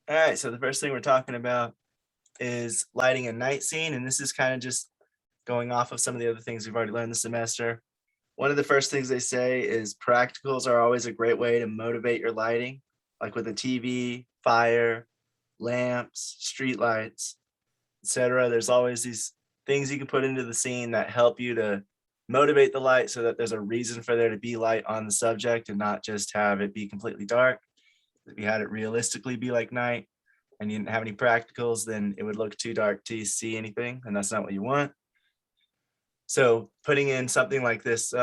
All right, so the first thing we're talking about is lighting a night scene, and this is kind of just going off of some of the other things we've already learned this semester. One of the first things they say is practicals are always a great way to motivate your lighting, like with a TV, fire, lamps, street lights, etc. There's always these things you can put into the scene that help you to motivate the light so that there's a reason for there to be light on the subject and not just have it be completely dark. If you had it realistically be like night and you didn't have any practicals, then it would look too dark to see anything, and that's not what you want. So putting in something like this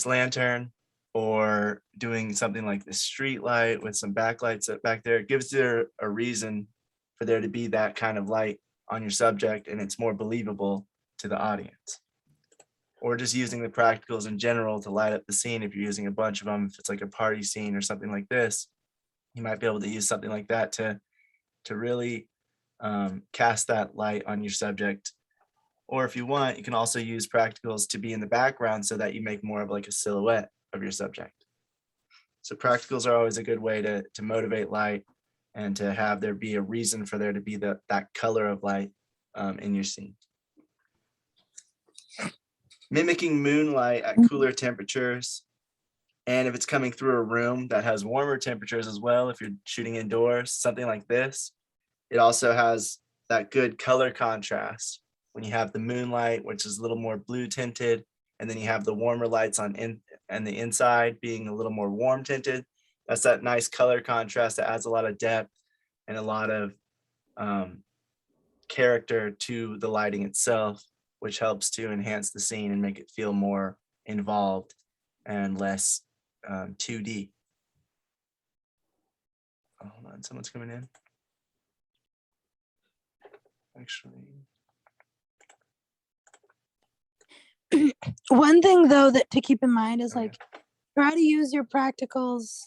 lantern, or doing something like this street light with some backlights up back there, it gives there a reason for there to be that kind of light on your subject, and it's more believable to the audience. Or just using the practicals in general to light up the scene. If you're using a bunch of them, if it's like a party scene or something like this, you might be able to use something like that to really cast that light on your subject. Or if you want, you can also use practicals to be in the background so that you make more of like a silhouette of your subject. So practicals are always a good way to motivate light and to have there be a reason for there to be that color of light in your scene. Mimicking moonlight at cooler temperatures. And if it's coming through a room that has warmer temperatures as well, if you're shooting indoors, something like this, it also has that good color contrast when you have the moonlight, which is a little more blue tinted, and then you have the warmer lights on and the inside being a little more warm tinted. That's that nice color contrast that adds a lot of depth and a lot of character to the lighting itself, which helps to enhance the scene and make it feel more involved and less 2D. Oh, hold on, someone's coming in. Actually, one thing though that to keep in mind is like try to use your practicals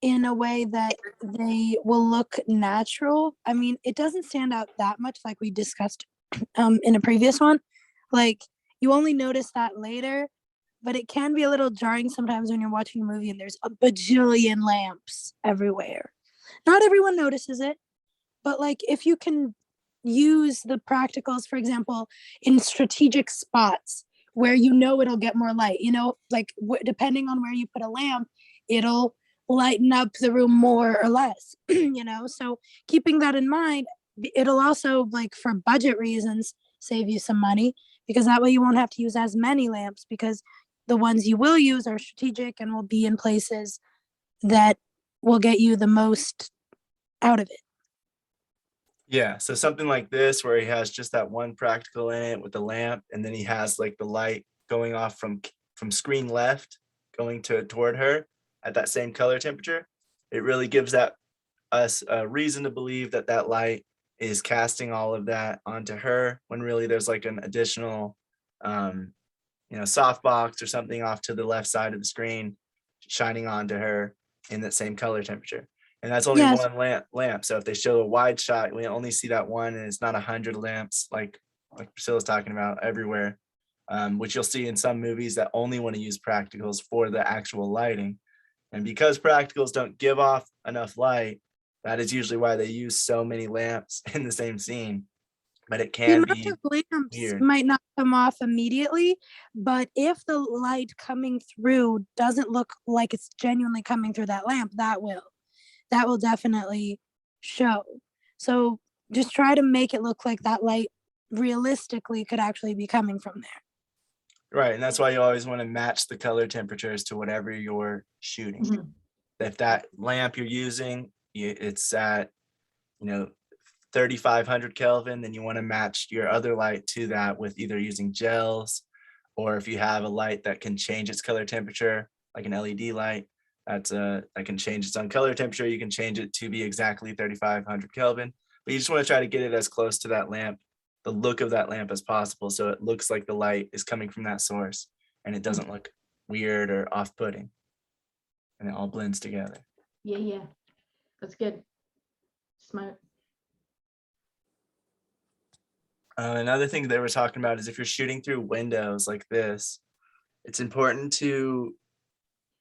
in a way that they will look natural. I mean, it doesn't stand out that much like we discussed in a previous one. Like you only notice that later, but it can be a little jarring sometimes when you're watching a movie and there's a bajillion lamps everywhere. Not everyone notices it, but like if you can use the practicals, for example, in strategic spots where you know it'll get more light, you know, like depending on where you put a lamp, it'll lighten up the room more or less, you know. So keeping that in mind, it'll also, like for budget reasons, save you some money, because that way you won't have to use as many lamps, because the ones you will use are strategic and will be in places that will get you the most out of it. yeah, so something like this where he has just that one practical in it with the lamp, and then he has like the light going off from screen left going toward her at that same color temperature. It really gives us a reason to believe that that light is casting all of that onto her, when really there's like an additional softbox or something off to the left side of the screen shining onto her in that same color temperature. And that's only Yes. one lamp. So if they show a wide shot, we only see that one, and it's not 100 lamps like Priscilla's talking about everywhere, which you'll see in some movies that only want to use practicals for the actual lighting. And because practicals don't give off enough light, that is usually why they use so many lamps in the same scene. But it The can amount be of lamps weird. might not come off immediately, but if the light coming through doesn't look like it's genuinely coming through that lamp, that will definitely show. So just try to make it look like that light realistically could actually be coming from there. Right. And that's why you always want to match the color temperatures to whatever you're shooting. Mhm. If that lamp you're using, it's at, 3,500 Kelvin, then you want to match your other light to that with either using gels, or if you have a light that can change its color temperature, like an LED light, that can change its own color temperature. You can change it to be exactly 3,500 Kelvin, but you just want to try to get it as close to that lamp, the look of that lamp as possible, so it looks like the light is coming from that source and it doesn't look weird or off-putting, and it all blends together. Yeah. That's good. Smart. Another thing they were talking about is if you're shooting through windows like this, it's important to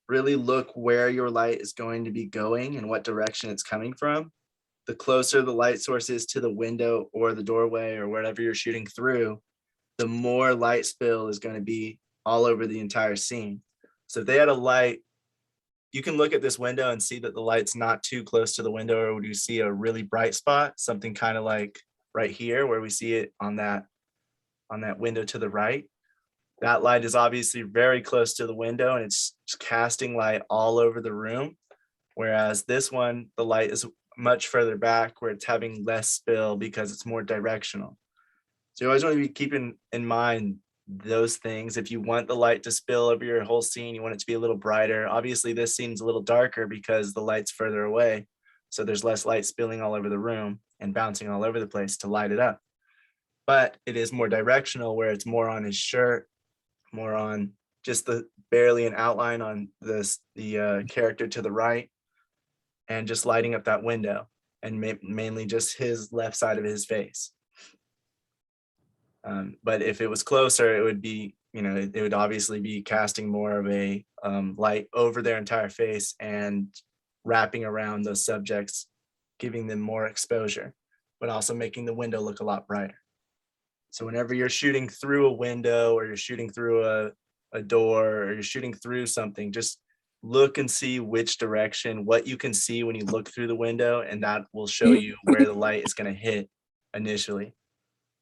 really look where your light is going to be going and what direction it's coming from. the closer the light source is to the window or the doorway or wherever you're shooting through, the more light spill is going to be all over the entire scene. So if they had a light, you can look at this window and see that the light's not too close to the window, or would you see a really bright spot, something kind of like right here where we see it on that window to the right. That light is obviously very close to the window and it's casting light all over the room. Whereas this one, the light is much further back where it's having less spill because it's more directional. So you always want to be keeping in mind those things. If you want the light to spill over your whole scene, you want it to be a little brighter. Obviously this scene's a little darker because the light's further away. So there's less light spilling all over the room and bouncing all over the place to light it up. But it is more directional where it's more on his shirt, more on just the barely an outline on the character to the right, and just lighting up that window and mainly just his left side of his face. But if it was closer, it would be, it would obviously be casting more of a light over their entire face and wrapping around those subjects, giving them more exposure, but also making the window look a lot brighter. So whenever you're shooting through a window or you're shooting through a door or you're shooting through something, just look and see which direction, what you can see when you look through the window, and that will show you where the light is going to hit initially.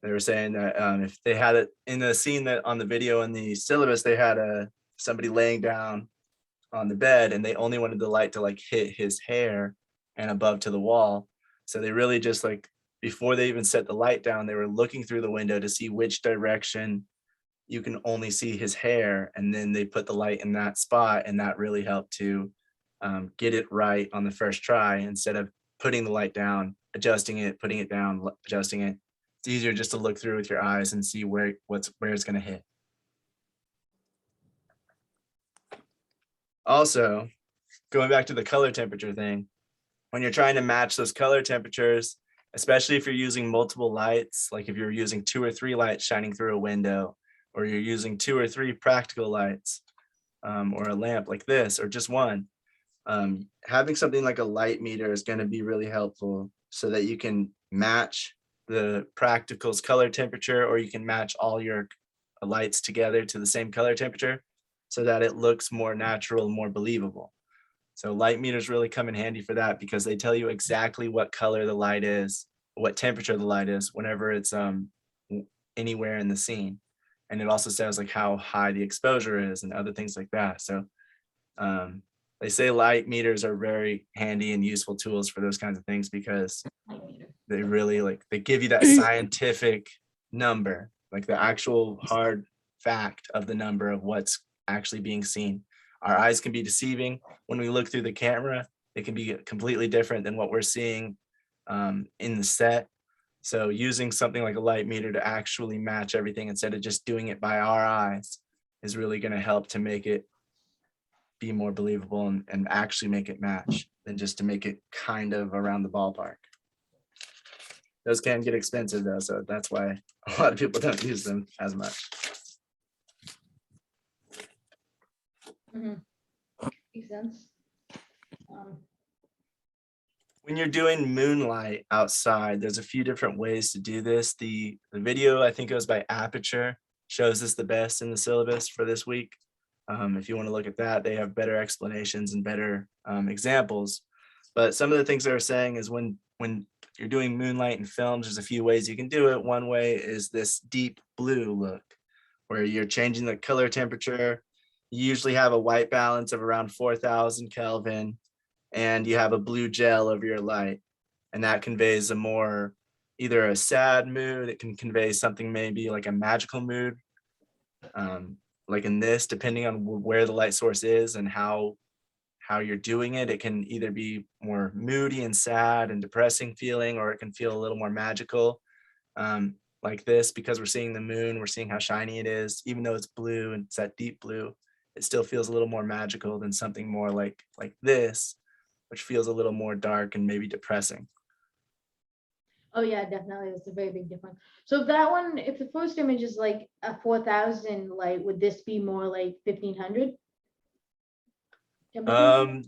They were saying that if they had it in the scene that on the video in the syllabus, they had somebody laying down on the bed and they only wanted the light to like hit his hair and above to the wall. So they really just like, before they even set the light down, they were looking through the window to see which direction you can only see his hair. And then they put the light in that spot, and that really helped to get it right on the first try instead of putting the light down, adjusting it, putting it down, adjusting it. It's easier just to look through with your eyes and see where it's going to hit. Also, going back to the color temperature thing, when you're trying to match those color temperatures, especially if you're using multiple lights, like if you're using 2 or 3 lights shining through a window, or you're using 2 or 3 practical lights, or a lamp like this, or just one, having something like a light meter is going to be really helpful so that you can match the practical's color temperature, or you can match all your lights together to the same color temperature so that it looks more natural, more believable. So light meters really come in handy for that because they tell you exactly what color the light is, what temperature the light is whenever it's anywhere in the scene. And it also says like how high the exposure is and other things like that. So they say light meters are very handy and useful tools for those kinds of things because they really they give you that scientific number, like the actual hard fact of the number of what's actually being seen. Our eyes can be deceiving when we look through the camera. It can be completely different than what we're seeing in the set. So using something like a light meter to actually match everything instead of just doing it by our eyes is really going to help to make it be more believable and actually make it match than just to make it kind of around the ballpark. Those can get expensive though, so that's why a lot of people don't use them as much. Makes sense. When you're doing Moonlight outside, there's a few different ways to do this. The video, I think it was by Aperture, shows this the best in the syllabus for this week. If you want to look at that, they have better explanations and better examples. But some of the things they're saying is when you're doing Moonlight in films, there's a few ways you can do it. One way is this deep blue look, where you're changing the color temperature. You usually have a white balance of around 4,000 Kelvin, and you have a blue gel over your light. And that conveys a more, either a sad mood, it can convey something maybe like a magical mood. Like in this, depending on where the light source is and how you're doing it, it can either be more moody and sad and depressing feeling, or it can feel a little more magical. Like this, because we're seeing the moon, we're seeing how shiny it is, even though it's blue and it's that deep blue, it still feels a little more magical than something more like this, which feels a little more dark and maybe depressing. Oh yeah, definitely. That's a very big difference. So if that one, if the first image is like a 4,000 light, would this be more like 1,500? No,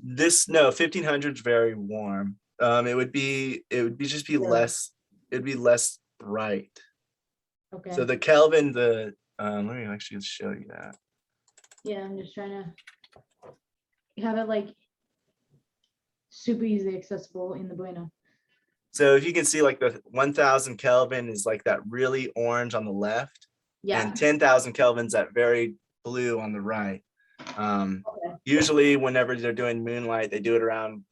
1,500 is very warm. It would be just be less, it'd be less bright. Okay. So the Kelvin, let me actually show you that. Yeah, I'm just trying to have it like super easily accessible in the Bueno. So if you can see, like the 1000 Kelvin is like that really orange on the left, Yeah. and 10,000 Kelvin's that very blue on the right. Okay. Usually whenever they're doing Moonlight, they do it around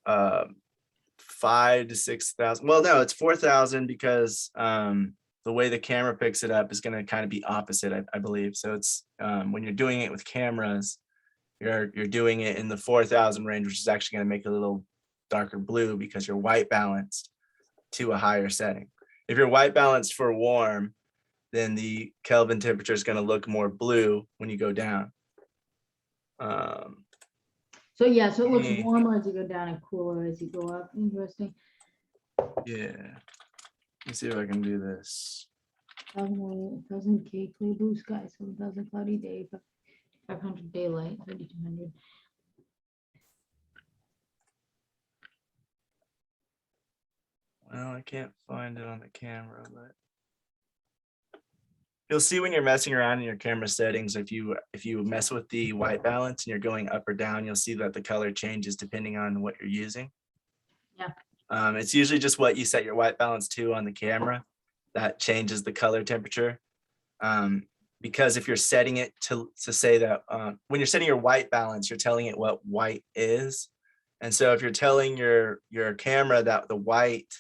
5,000 to 6,000. Well, no, it's 4,000 because the way the camera picks it up is going to kind of be opposite, I believe. So it's when you're doing it with cameras, you're doing it in the 4,000 range, which is actually going to make it a little darker blue because you're white balanced to a higher setting. If you're white balanced for warm, then the Kelvin temperature is going to look more blue when you go down. So yeah, so it looks Yeah. warmer as you go down and cooler as you go up. Interesting. Yeah. Let's see if I can do this. 1,000 K clear blue sky, 7,000 cloudy day, 500 daylight, 3,200. Well, I can't find it on the camera, but you'll see when you're messing around in your camera settings, if you mess with the white balance and you're going up or down, you'll see that the color changes depending on what you're using. Yeah. It's usually just what you set your white balance to on the camera that changes the color temperature. Because if you're setting it to say that when you're setting your white balance, you're telling it what white is. And so if you're telling your camera that the white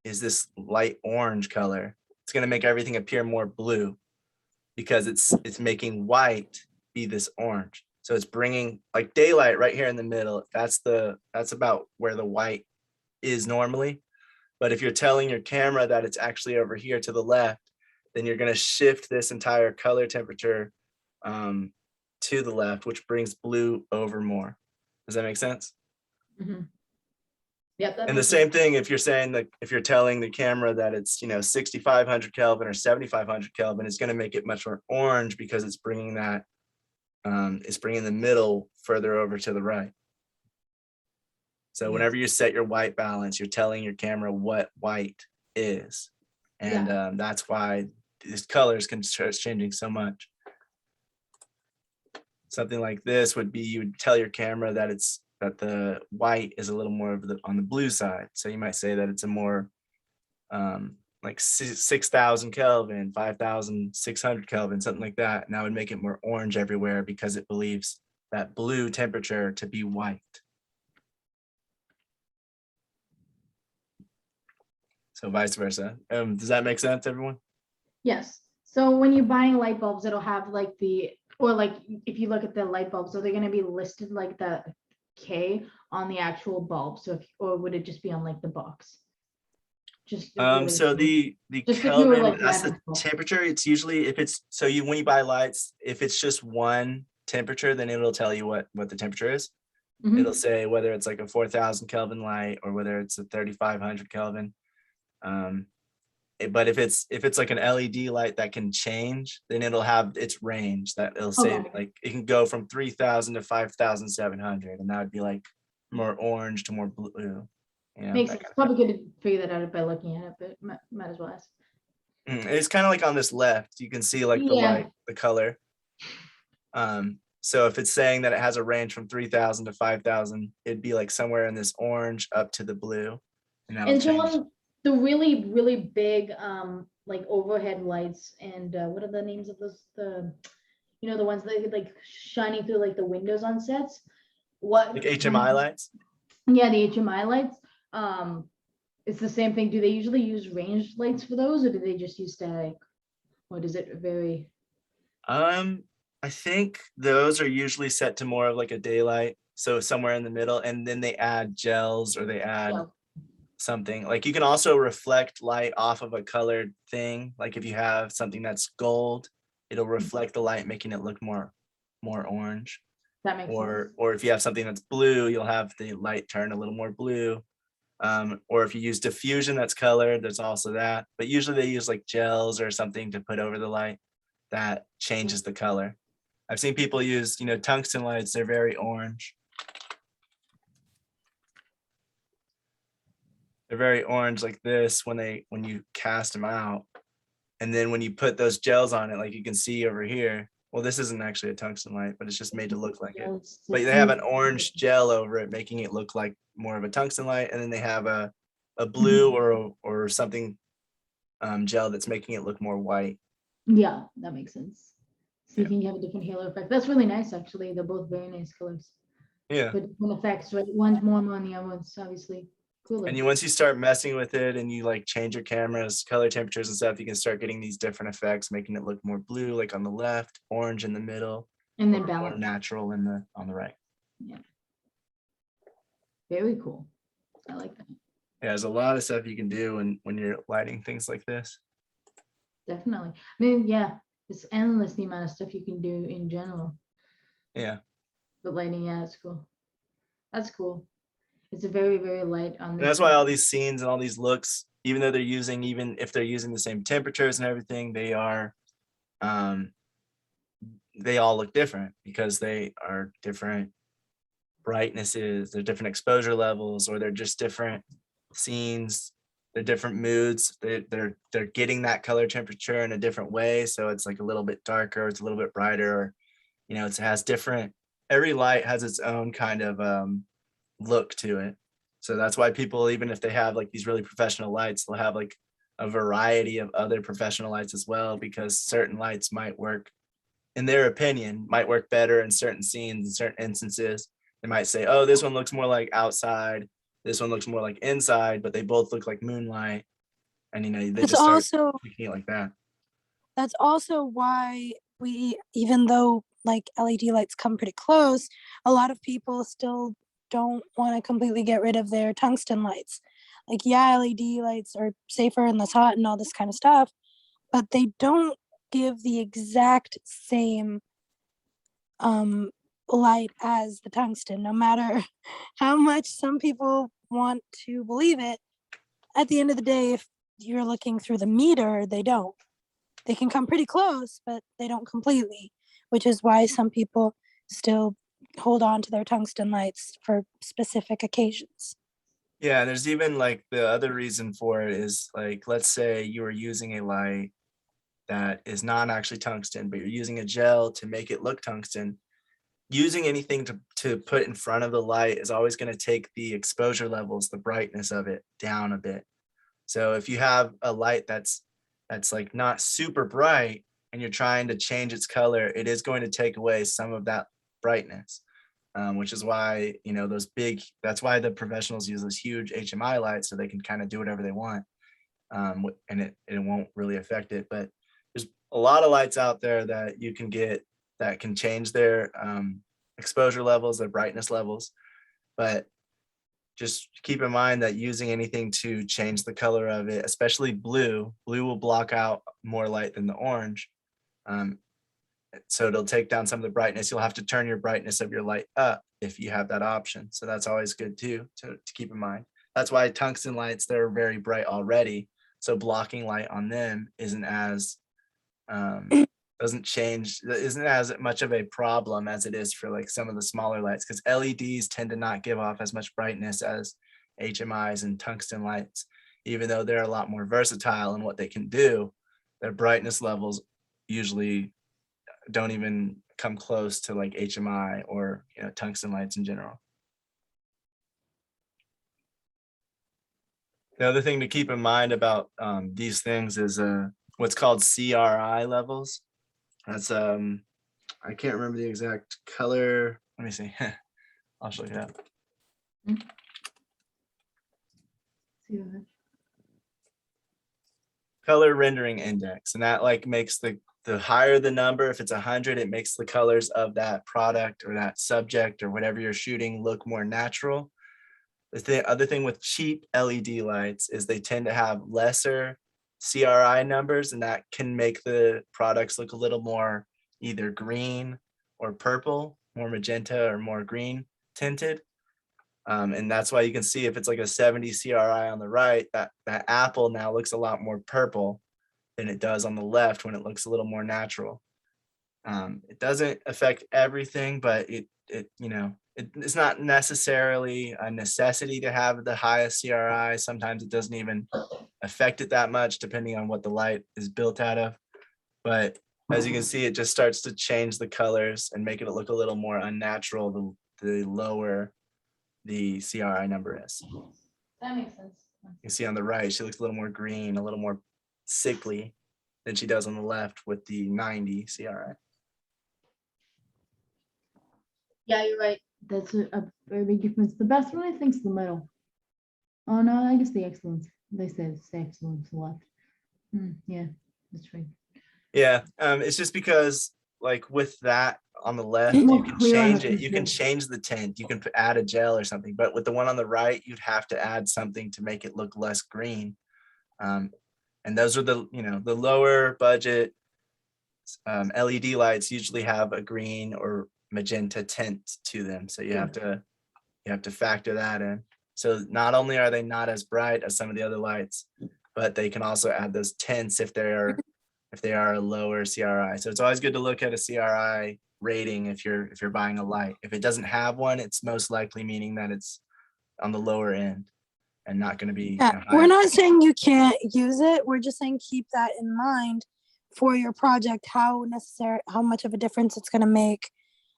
is this light orange color, it's going to make everything appear more blue because it's making white be this orange. So it's bringing like daylight right here in the middle. That's about where the white is normally. But if you're telling your camera that it's actually over here to the left, then you're going to shift this entire color temperature to the left, which brings blue over more. Does that make sense? Mm-hmm. Yep. That And the makes same thing if you're saying that if you're telling the camera that it's 6,500 Kelvin or 7,500 Kelvin, it's going to make it much more orange because it's bringing that it's bringing the middle further over to the right. So whenever you set your white balance, you're telling your camera what white is, and that's why these colors can start changing so much. Something like this would be, you would tell your camera that the white is a little more of on the blue side. So you might say that it's a more like 6,000 Kelvin, 5,600 Kelvin, something like that. And that would make it more orange everywhere because it believes that blue temperature to be white. So vice versa. Does that make sense, everyone? Yes. So when you're buying light bulbs, it'll have like if you look at the light bulbs, so they're going to be listed like the K on the actual bulb. So or would it just be on like the box? So the just if you were, Kelvin, like, that's the grabbing bulb. temperature. It's usually when you buy lights, if it's just one temperature, then it'll tell you what the temperature is. Mhm. It'll say whether it's like a 4,000 Kelvin light or whether it's a 3,500 Kelvin. But if it's like an LED light that can change, then it'll have its range that it'll say Okay. like it can go from 3,000 to 5,700, and that would be like more orange to more blue. Makes sense. Probably good to figure that out by looking at it, but might as well ask. It's kind of like on this left, you can see like the Yeah. light, the color. So if it's saying that it has a range from 3,000 to 5,000, it'd be like somewhere in this orange up to the blue, and that'll And so change. on the really, really big like overhead lights, and what are the names of those? The ones that like shining through like the windows on sets. What Like HMI lights? Yeah, the HMI lights. It's the same thing. Do they usually use ranged lights for those, or do they just use static? Or does it vary? I think those are usually set to more of like a daylight, so somewhere in the middle, and then they add gels or they add something. Like you can also reflect light off of a colored thing. Like if you have something that's gold, it'll reflect the light, making it look more orange. That makes sense. Or if you have something that's blue, you'll have the light turn a little more blue. Or if you use diffusion that's colored, there's also that. But usually they use like gels or something to put over the light that changes the color. I've seen people use, tungsten lights. They're very orange. they're very orange like this when you cast them out. And then when you put those gels on it, like you can see over here, well, this isn't actually a tungsten light, but it's just made to look like it. But they have an orange gel over it, making it look like more of a tungsten light. And then they have a blue or something gel that's making it look more white. Yeah, that makes sense. So you Yeah. can have a different halo effect. That's really nice, actually. They're both very nice colors. Yeah. But different effects, right? One's more than the other one's obviously cooler. And once you start messing with it and you like change your camera's color temperatures and stuff, you can start getting these different effects, making it look more blue, like on the left, orange in the middle, And then or more balance. natural on the right. Very cool. I like that. Yeah, there's a lot of stuff you can do when you're lighting things like this. Definitely. I mean, yeah, it's endless the amount of stuff you can do in general. Yeah. But lighting, yeah, it's cool. That's cool. It's a very, very light on And this. that's why all these scenes and all these looks, even if they're using the same temperatures and everything, they all look different because they are different brightnesses, they're different exposure levels, or they're just different scenes, they're different moods. They're getting that color temperature in a different way. So it's like a little bit darker, it's a little bit brighter, or it has different, every light has its own kind of look to it. So that's why people, even if they have like these really professional lights, they'll have like a variety of other professional lights as well, because certain lights might work, in their opinion, might work better in certain scenes, in certain instances. They might say, oh, this one looks more like outside, this one looks more like inside, but they both look like moonlight. And they It's just start also making it like that. that's also why even though like LED lights come pretty close, a lot of people still don't want to completely get rid of their tungsten lights. Like, yeah, LED lights are safer and less hot and all this kind of stuff, but they don't give the exact same light as the tungsten, no matter how much some people want to believe it. At the end of the day, if you're looking through the meter, they don't. They can come pretty close, but they don't completely, which is why some people still hold on to their tungsten lights for specific occasions. Yeah, there's even like the other reason for it is like, let's say you are using a light that is not actually tungsten, but you're using a gel to make it look tungsten. Using anything to put in front of the light is always going to take the exposure levels, the brightness of it down a bit. So if you have a light that's like not super bright and you're trying to change its color, it is going to take away some of that brightness, which is why, that's why the professionals use those huge HMI lights, so they can kind of do whatever they want. And it won't really affect it. But there's a lot of lights out there that you can get that can change their exposure levels, their brightness levels. But just keep in mind that using anything to change the color of it, especially blue will block out more light than the orange. So it'll take down some of the brightness. You'll have to turn your brightness of your light up if you have that option. So that's always good too, to keep in mind. That's why tungsten lights, they're very bright already. So blocking light on them isn't as isn't as much of a problem as it is for like some of the smaller lights, because LEDs tend to not give off as much brightness as HMIs and tungsten lights. Even though they're a lot more versatile in what they can do, their brightness levels usually don't even come close to like HMI or tungsten lights in general. The other thing to keep in mind about these things is what's called CRI levels. That's I can't remember the exact color. Let me see. I'll show you that. Color rendering index, and that like makes the higher the number, if it's 100, it makes the colors of that product or that subject or whatever you're shooting look more natural. The other thing with cheap LED lights is they tend to have lesser CRI numbers, and that can make the products look a little more either green or purple, more magenta or more green tinted. And that's why you can see if it's like a 70 CRI on the right, that apple now looks a lot more purple than it does on the left when it looks a little more natural. It doesn't affect everything, but it it's not necessarily a necessity to have the highest CRI. Sometimes it doesn't even affect it that much depending on what the light is built out of. But as you can see, it just starts to change the colors and make it look a little more unnatural the lower the CRI number is. That makes sense. You see on the right, she looks a little more green, a little more sickly than she does on the left with the 90 CRI. Yeah, you're right. That's a very big difference. The best one, I think, is the middle. Oh no, I guess the excellence. They said it's the excellence left. Yeah, that's right. Yeah, it's just because like with that on the left, More you can clear on change the it. You can picture. change the tint. You can add a gel or something. But with the one on the right, you'd have to add something to make it look less green. And those are the the lower budget LED lights usually have a green or magenta tint to them. So you have to factor that in. So not only are they not as bright as some of the other lights, but they can also add those tints if they are a lower CRI. So it's always good to look at a CRI rating if you're buying a light. If it doesn't have one, it's most likely meaning that it's on the lower end and not going to be Yeah, high. we're not saying you can't use it. We're just saying keep that in mind for your project, how much of a difference it's going to make,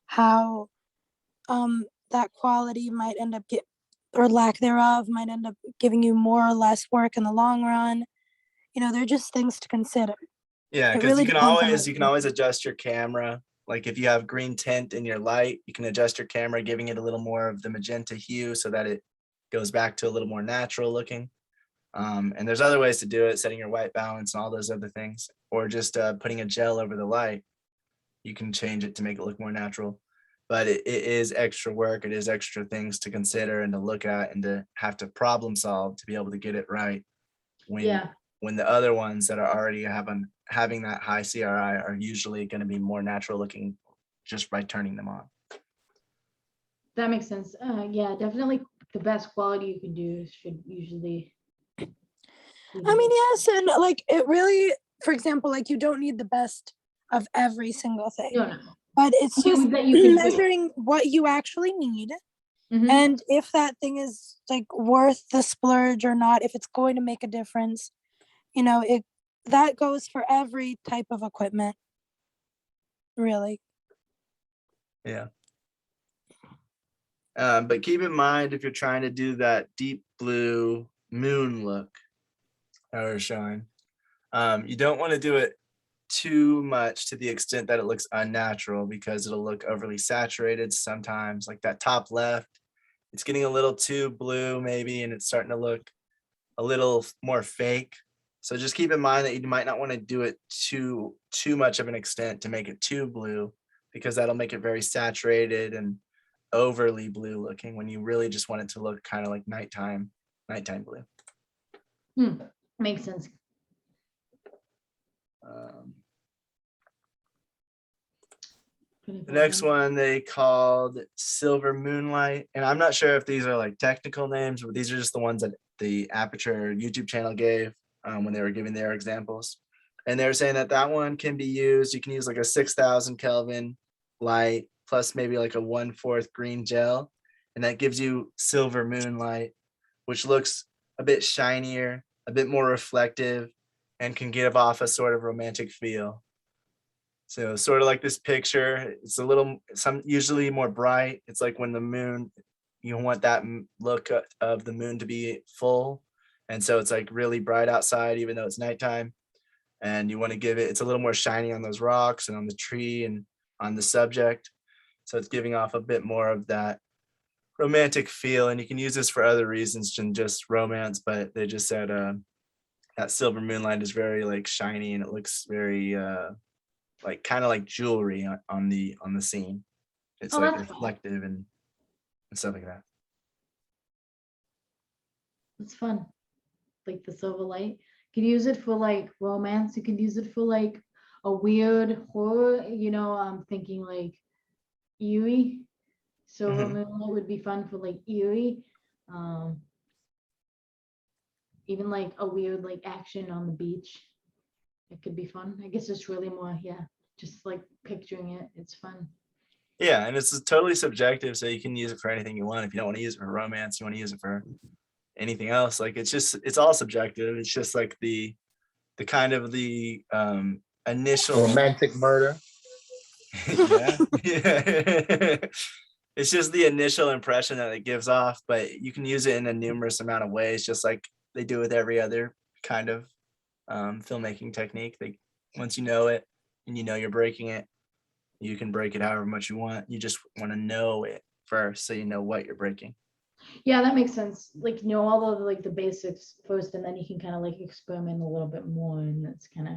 how that quality might end up or lack thereof might end up giving you more or less work in the long run. They're just things to consider. Yeah, It because really you can depends on always what you can always adjust your camera. Like if you have green tint in your light, you can adjust your camera, giving it a little more of the magenta hue so that it goes back to a little more natural looking. And there's other ways to do it, setting your white balance and all those other things, or just putting a gel over the light. You can change it to make it look more natural. But it is extra work. It is extra things to consider and to look at and to have to problem solve to be able to get it right. When the other ones that are already having that high CRI are usually going to be more natural looking just by turning them on. That makes sense. Yeah, definitely the best quality you can do should usually. I mean, yes, and like it really, for example, like you don't need the best of every single thing, No. but it's just That you can do. measuring what you actually need. Mhm. And if that thing is like worth the splurge or not, if it's going to make a difference, that goes for every type of equipment, really. Yeah. But keep in mind, if you're trying to do that deep blue moon look that we're showing, you don't want to do it too much to the extent that it looks unnatural, because it'll look overly saturated sometimes. Like that top left, it's getting a little too blue maybe, and it's starting to look a little more fake. So just keep in mind that you might not want to do it too much of an extent to make it too blue, because that'll make it very saturated and overly blue looking when you really just want it to look kind of like nighttime blue. Makes sense. The next one they called Silver Moonlight, and I'm not sure if these are like technical names, but these are just the ones that the Aperture YouTube channel gave when they were giving their examples. And they were saying that one can be used. You can use like a 6,000 Kelvin light plus maybe like a 1/4 green gel, and that gives you Silver Moonlight, which looks a bit shinier, a bit more reflective, and can give off a sort of romantic feel. So sort of like this picture, it's usually more bright. It's like when the moon, you want that look of the moon to be full. And so it's like really bright outside, even though it's nighttime. And you want to it's a little more shiny on those rocks and on the tree and on the subject. So it's giving off a bit more of that romantic feel. And you can use this for other reasons than just romance, but they just said that Silver Moonlight is very like shiny, and it looks very like kind of like jewelry on the scene. It's like reflective and stuff like that. It's fun. Like the silver light. You can use it for like romance. You can use it for like a weird horror. I'm thinking like eerie. Silver Moonlight would be fun for like eerie. Even like a weird like action on the beach. It could be fun. I guess it's really more, just like picturing it. It's fun. Yeah, and it's totally subjective, so you can use it for anything you want. If you don't want to use it for romance, you want to use it for anything else. Like it's all subjective. It's just like the kind of the initial Romantic murder. yeah. Yeah. It's just the initial impression that it gives off, but you can use it in a numerous amount of ways, just like they do with every other kind of filmmaking technique. Once you know it and you know you're breaking it, you can break it however much you want. You just want to know it first, so you know what you're breaking. Yeah, that makes sense. Like, know all of like the basics first, and then you can kind of like experiment a little bit more, and that's kind of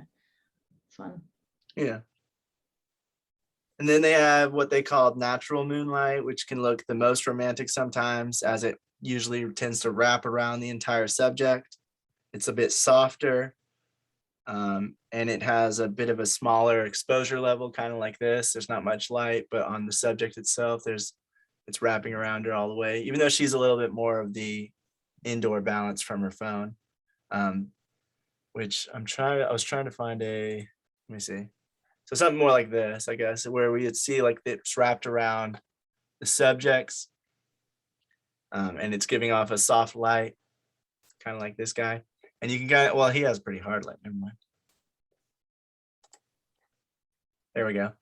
fun. Yeah. And then they have what they call natural moonlight, which can look the most romantic sometimes, as it usually tends to wrap around the entire subject. It's a bit softer, and it has a bit of a smaller exposure level, kind of like this. There's not much light, but on the subject itself, it's wrapping around her all the way, even though she's a little bit more of the indoor balance from her phone, which I was trying to find let me see. So something more like this, I guess, where we would see like it's wrapped around the subjects, and it's giving off a soft light, kind of like this guy. And you can well, he has pretty hard light, never mind. There we go.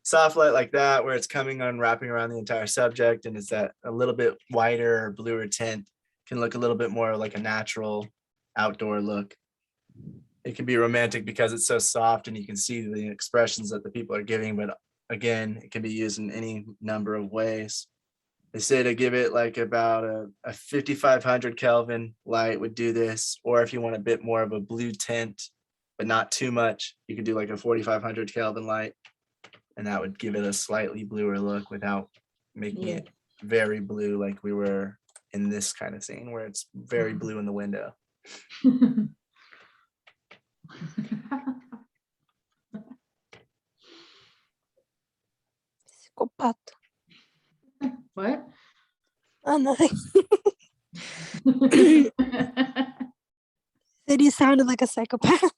Soft light like that, where it's coming on, wrapping around the entire subject, and it's that a little bit whiter or bluer tint, can look a little bit more like a natural outdoor look. It can be romantic because it's so soft and you can see the expressions that the people are giving, but again, it can be used in any number of ways. They say to give it like about a 5500 Kelvin light would do this, or if you want a bit more of a blue tint, but not too much, you could do like a 4500 Kelvin light, and that would give it a slightly bluer look without making it very blue like we were in this kind of scene where it's very blue in the window. Psychopath. What? Oh, nothing. Said you sounded like a psychopath.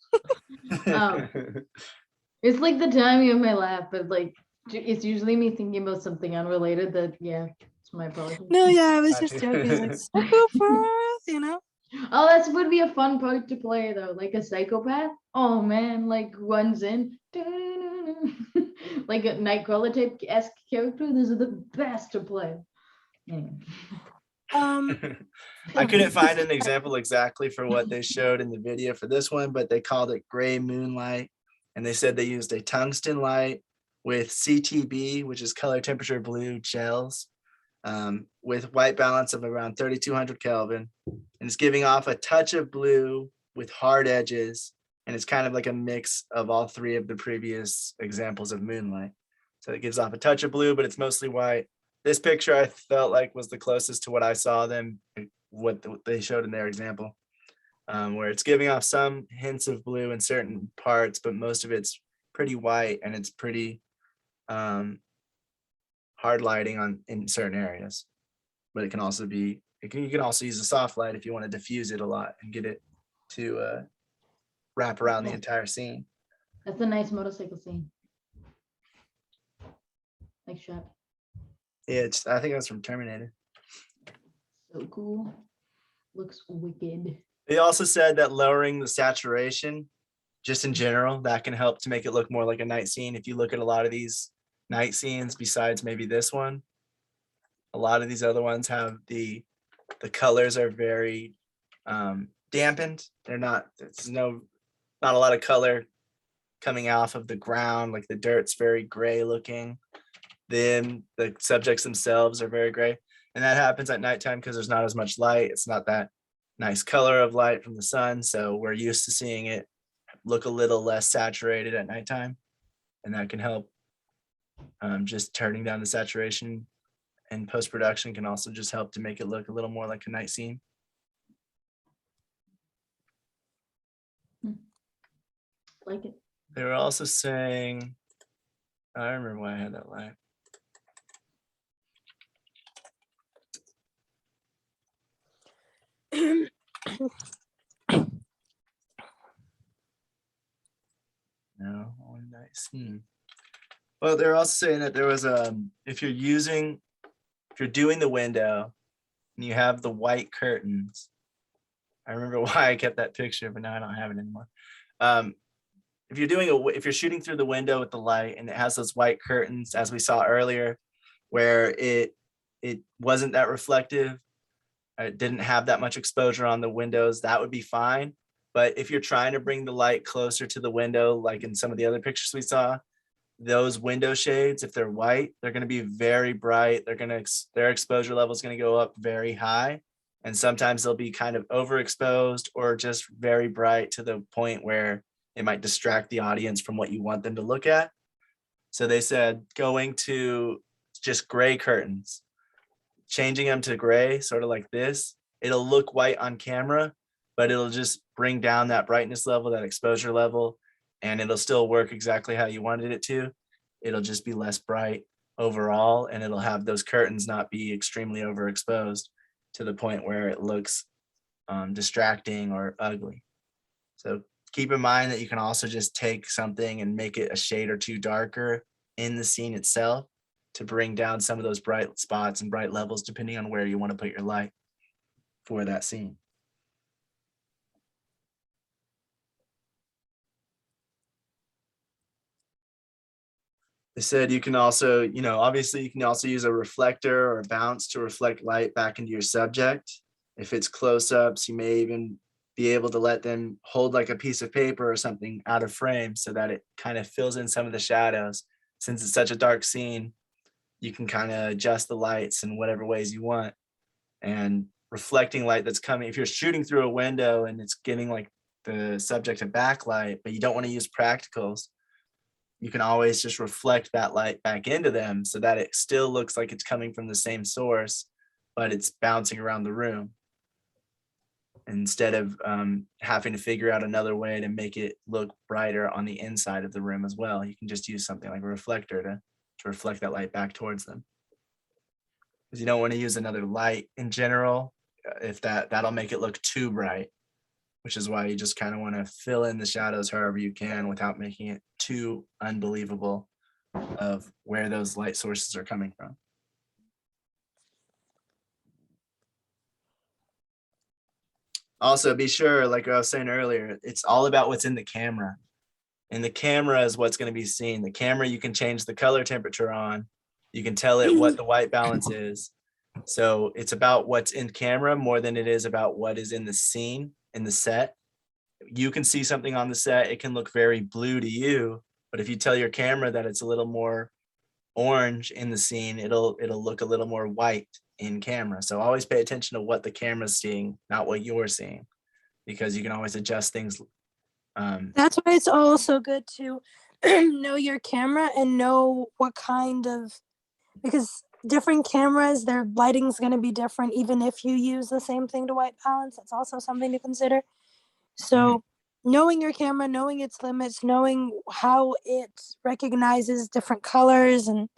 It's like the timing of my laugh, but like it's usually me thinking about something unrelated. That it's my apologies. No, yeah, I was just joking. Like psychopath, you know. Oh, that would be a fun part to play though, like a psychopath. Oh man, like runs in, like a Nightcrawler type esque character. Those are the best to play. Anyway. I couldn't find an example exactly for what they showed in the video for this one, but they called it gray moonlight, and they said they used a tungsten light with CTB, which is color temperature blue gels, with white balance of around 3200 Kelvin, and it's giving off a touch of blue with hard edges, and it's kind of like a mix of all three of the previous examples of moonlight. So it gives off a touch of blue, but it's mostly white. This picture I felt like was the closest to what I saw them, what they showed in their example, where it's giving off some hints of blue in certain parts, but most of it's pretty white, and it's pretty hard lighting in certain areas. But it can also be, you can also use a soft light if you want to diffuse it a lot and get it to wrap around the entire scene. That's a nice motorcycle scene. Nice shot. Yeah, I think that's from Terminator. So cool. Looks wicked. They also said that lowering the saturation, just in general, that can help to make it look more like a night scene. If you look at a lot of these night scenes, besides maybe this one, a lot of these other ones have the colors are very dampened. There's not a lot of color coming off of the ground. Like the dirt's very gray looking. Then the subjects themselves are very gray. And that happens at nighttime because there's not as much light. It's not that nice color of light from the sun. So we're used to seeing it look a little less saturated at nighttime. And that can help. Just turning down the saturation and post-production can also just help to make it look a little more like a night scene. Like it. They were also saying, I remember why I had that light. No, one night scene. Well, they're also saying that there was if you're doing the window and you have the white curtains. I remember why I kept that picture, but now I don't have it anymore. If you're shooting through the window with the light and it has those white curtains, as we saw earlier, where it wasn't that reflective, it didn't have that much exposure on the windows, that would be fine. But if you're trying to bring the light closer to the window, like in some of the other pictures we saw, those window shades, if they're white, they're going to be very bright. Their exposure level is going to go up very high. And sometimes they'll be kind of overexposed or just very bright to the point where it might distract the audience from what you want them to look at. So they said going to just gray curtains, changing them to gray, sort of like this, it'll look white on camera, but it'll just bring down that brightness level, that exposure level, and it'll still work exactly how you wanted it to. It'll just be less bright overall, and it'll have those curtains not be extremely overexposed to the point where it looks distracting or ugly. So keep in mind that you can also just take something and make it a shade or two darker in the scene itself to bring down some of those bright spots and bright levels, depending on where you want to put your light for that scene. They said you can also, obviously you can also use a reflector or a bounce to reflect light back into your subject. If it's close-ups, you may even be able to let them hold like a piece of paper or something out of frame so that it kind of fills in some of the shadows. Since it's such a dark scene, you can kind of adjust the lights in whatever ways you want. And reflecting light that's coming, if you're shooting through a window and it's getting like the subject a backlight, but you don't want to use practicals, you can always just reflect that light back into them so that it still looks like it's coming from the same source, but it's bouncing around the room. Instead of having to figure out another way to make it look brighter on the inside of the room as well, you can just use something like a reflector to reflect that light back towards them. Because you don't want to use another light in general, if that'll make it look too bright, which is why you just kind of want to fill in the shadows however you can without making it too unbelievable of where those light sources are coming from. Also, be sure, like I was saying earlier, it's all about what's in the camera. And the camera is what's going to be seen. The camera, you can change the color temperature on. You can tell it what the white balance is. So it's about what's in camera more than it is about what is in the scene, in the set. You can see something on the set, it can look very blue to you, but if you tell your camera that it's a little more orange in the scene, it'll look a little more white in camera. So always pay attention to what the camera's seeing, not what you're seeing, because you can always adjust things. That's why it's also good to know your camera and know what kind of, because different cameras, their lighting's going to be different, even if you use the same thing to white balance. That's also something to consider. So knowing your camera, knowing its limits, knowing how it recognizes different colors and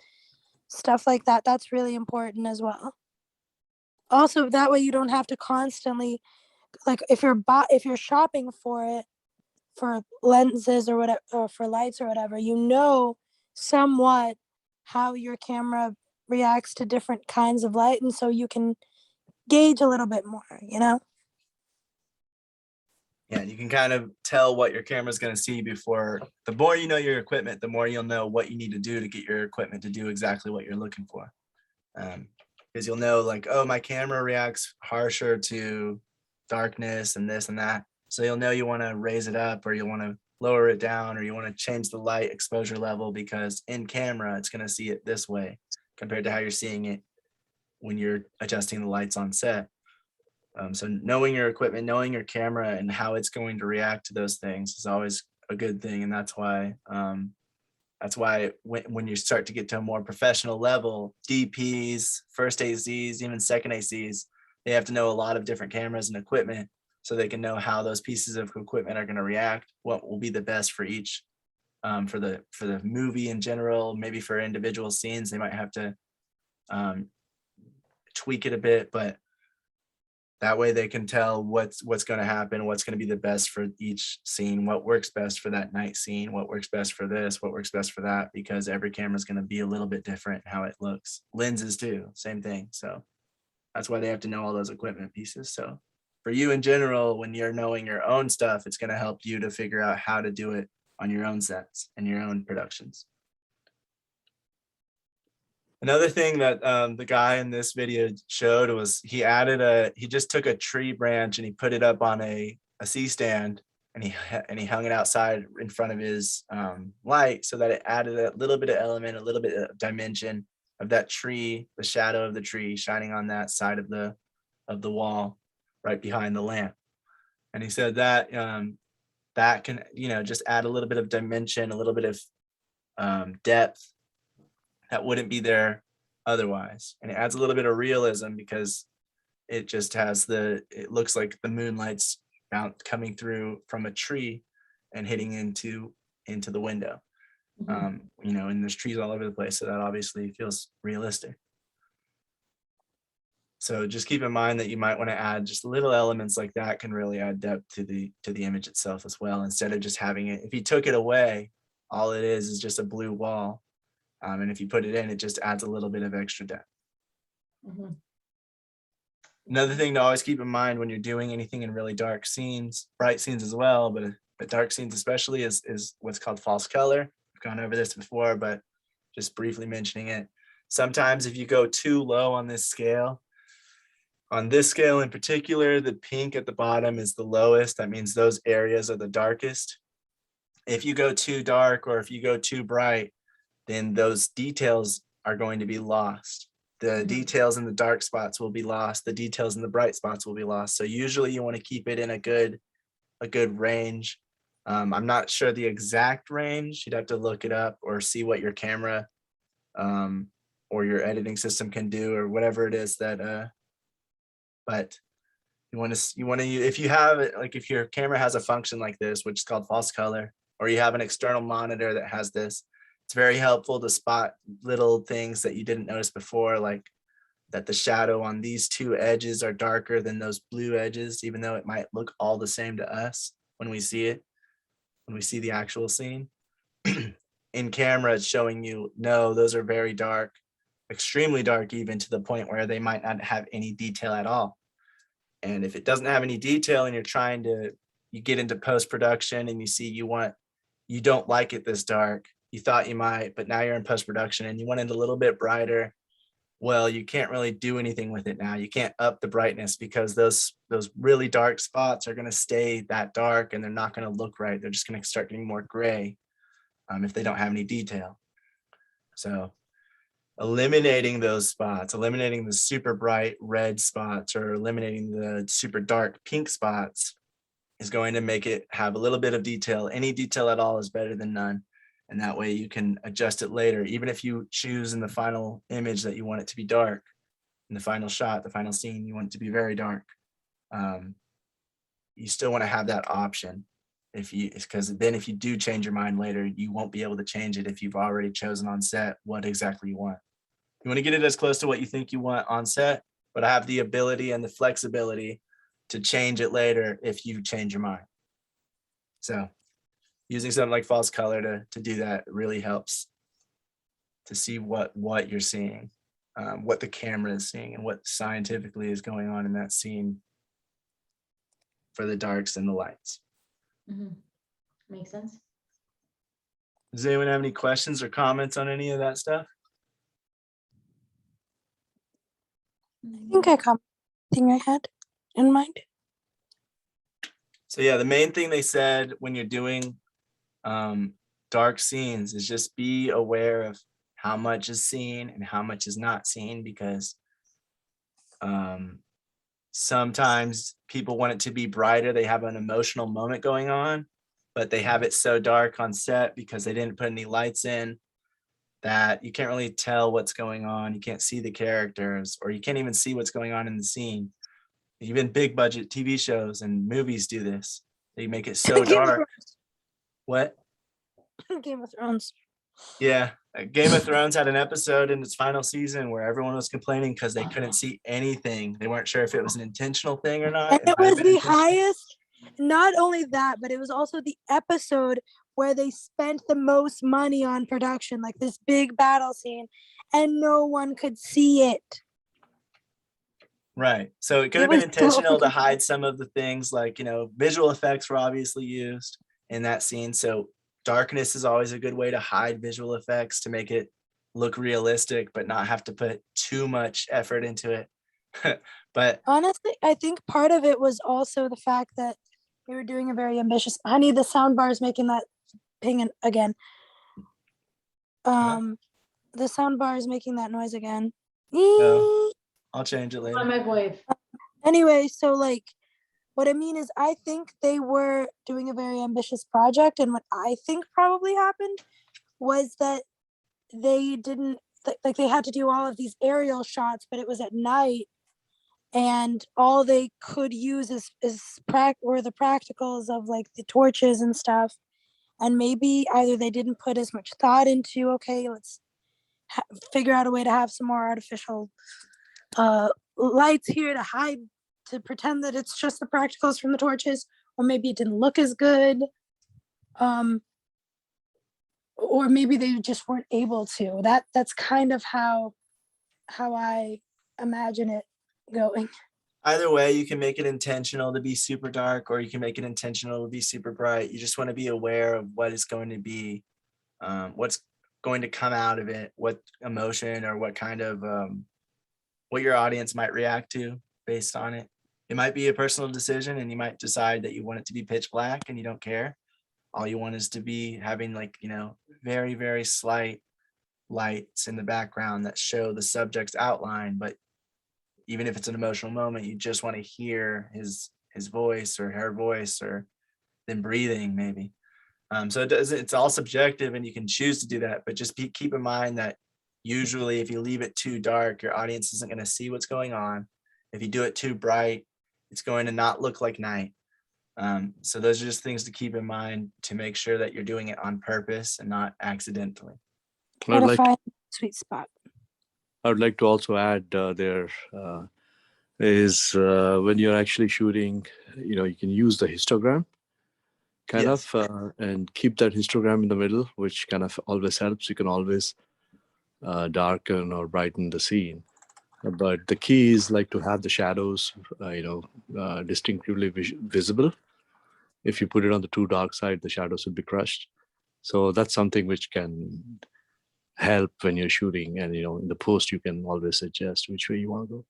stuff like that, that's really important as well. Also, that way you don't have to constantly, like if you're shopping for it, for lenses or whatever, or for lights or whatever, somewhat how your camera reacts to different kinds of light, and so you can gauge a little bit more, Yeah, you can kind of tell what your camera's going to see before. The more you know your equipment, the more you'll know what you need to do to get your equipment to do exactly what you're looking for. Because you'll know like, oh, my camera reacts harsher to darkness and this and that. So you'll know you want to raise it up, or you want to lower it down, or you want to change the light exposure level, because in camera, it's going to see it this way compared to how you're seeing it when you're adjusting the lights on set. So knowing your equipment, knowing your camera and how it's going to react to those things is always a good thing. And that's why when you start to get to a more professional level, DPs, first ACs, even second ACs, they have to know a lot of different cameras and equipment so they can know how those pieces of equipment are going to react, what will be the best for each, for the movie in general. Maybe for individual scenes, they might have to tweak it a bit, but That way they can tell what's going to happen, what's going to be the best for each scene, what works best for that night scene, what works best for this, what works best for that, because every camera is going to be a little bit different how it looks. Lenses too, same thing. So that's why they have to know all those equipment pieces. So for you in general, when you're knowing your own stuff, it's going to help you to figure out how to do it on your own sets and your own productions. Another thing that the guy in this video showed was he just took a tree branch and he put it up on a C-stand, and he hung it outside in front of his light, so that it added a little bit of element, a little bit of dimension of that tree, the shadow of the tree shining on that side of the wall right behind the lamp. And he said that that can, just add a little bit of dimension, a little bit of depth that wouldn't be there otherwise. And it adds a little bit of realism because it just has it looks like the moonlight's coming through from a tree and hitting into the window. And there's trees all over the place, so that obviously feels realistic. So just keep in mind that you might want to add just little elements like that can really add depth to the image itself as well, instead of just having it. If you took it away, all it is just a blue wall. And if you put it in, it just adds a little bit of extra depth. Another thing to always keep in mind when you're doing anything in really dark scenes, bright scenes as well, but dark scenes especially, is what's called false color. I've gone over this before, but just briefly mentioning it. Sometimes if you go too low on this scale in particular, the pink at the bottom is the lowest. That means those areas are the darkest. If you go too dark or if you go too bright, then those details are going to be lost. The details in the dark spots will be lost. The details in the bright spots will be lost. So usually you want to keep it in a good range. I'm not sure the exact range. You'd have to look it up or see what your camera or your editing system can do, or whatever it is that. But you want to if you have it, like if your camera has a function like this, which is called false color, or you have an external monitor that has this, it's very helpful to spot little things that you didn't notice before, like that the shadow on these two edges are darker than those blue edges, even though it might look all the same to us when we see it, when we see the actual scene. In camera, it's showing you, no, those are very dark, extremely dark, even to the point where they might not have any detail at all. And if it doesn't have any detail and you get into post-production and you see you don't like it this dark, you thought you might, but now you're in post-production and you want it a little bit brighter. Well, you can't really do anything with it now. You can't up the brightness because those really dark spots are going to stay that dark and they're not going to look right. They're just going to start getting more gray if they don't have any detail. So eliminating those spots, eliminating the super bright red spots or eliminating the super dark pink spots is going to make it have a little bit of detail. Any detail at all is better than none. And that way you can adjust it later. Even if you choose in the final image that you want it to be dark, in the final shot, the final scene, you want it to be very dark. You still want to have that option. Because then if you do change your mind later, you won't be able to change it if you've already chosen on set what exactly you want. You want to get it as close to what you think you want on set, but have the ability and the flexibility to change it later if you change your mind. So using something like false color to do that really helps to see what you're seeing, what the camera is seeing, and what scientifically is going on in that scene for the darks and the lights. Makes sense. Does anyone have any questions or comments on any of that stuff? I think I got everything I had in mind. So yeah, the main thing they said when you're doing dark scenes is just be aware of how much is seen and how much is not seen, because sometimes people want it to be brighter. They have an emotional moment going on, but they have it so dark on set because they didn't put any lights in that you can't really tell what's going on. You can't see the characters, or you can't even see what's going on in the scene. Even big budget TV shows and movies do this. They make it so dark. What? Game of Thrones. Yeah, Game of Thrones had an episode in its final season where everyone was complaining because they couldn't see anything. They weren't sure if it was an intentional thing or not. And it might have was been the intentional. highest, not only that, but it was also the episode where they spent the most money on production, like this big battle scene, and no one could see it. Right. So it could It have been was so intentional to freaking hide some of the things, like, visual effects were obviously used in that scene. So darkness is always a good way to hide visual effects to make it look realistic, but not have to put too much effort into it. But Honestly, I think part of it was also the fact that they were doing a very ambitious. Honey, the sound bar is making that ping again. The sound bar is making that noise again. no, I'll change it My later. microwave. Anyway, so like, what I mean is, I think they were doing a very ambitious project, and what I think probably happened was that they didn't like they had to do all of these aerial shots, but it was at night, and all they could use were the practicals of like the torches and stuff. And maybe either they didn't put as much thought into, okay, let's figure out a way to have some more artificial lights here to hide, to pretend that it's just the practicals from the torches, or maybe it didn't look as good, or maybe they just weren't able to. That's kind of how I imagine it going. Either way, you can make it intentional to be super dark, or you can make it intentional to be super bright. You just want to be aware of what is going to be, what's going to come out of it, what emotion or what kind of what your audience might react to based on it. It might be a personal decision, and you might decide that you want it to be pitch black and you don't care. All you want is to be having, like, very, very slight lights in the background that show the subject's outline. But even if it's an emotional moment, you just want to hear his voice or her voice, or them breathing maybe. So it's all subjective, and you can choose to do that, but just keep in mind that usually if you leave it too dark, your audience isn't going to see what's going on. If you do it too bright, it's going to not look like night. So those are just things to keep in mind to make sure that you're doing it on purpose and not accidentally. Gotta find a sweet spot. I would like to also add there is when you're actually shooting, you can use the histogram kind Yes. of and keep that histogram in the middle, which kind of always helps. You can always darken or brighten the scene. But the key is like to have the shadows, distinctively visible. If you put it on the too dark side, the shadows will be crushed. So that's something which can help when you're shooting, and in the post you can always adjust which way you want to go.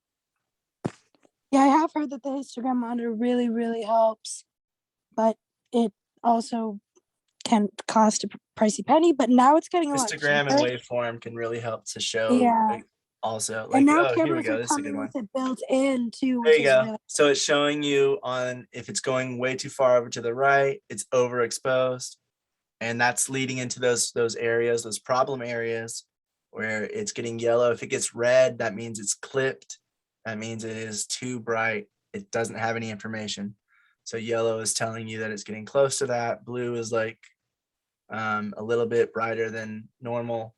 Yeah, I have heard that the histogram monitor really, really helps, but it also can cost a pricey penny. But now it's getting a lot cheaper. Histogram and waveform can really help to show. Yeah. Also, and now here we cameras go. are This is a good coming one. with it built in too. There Which you is go. really So it's showing you on if it's going way too far over to the right, it's overexposed. And that's leading into those areas, those problem areas where it's getting yellow. If it gets red, that means it's clipped. That means it is too bright. It doesn't have any information. So yellow is telling you that it's getting close to that. Blue is like a little bit brighter than normal.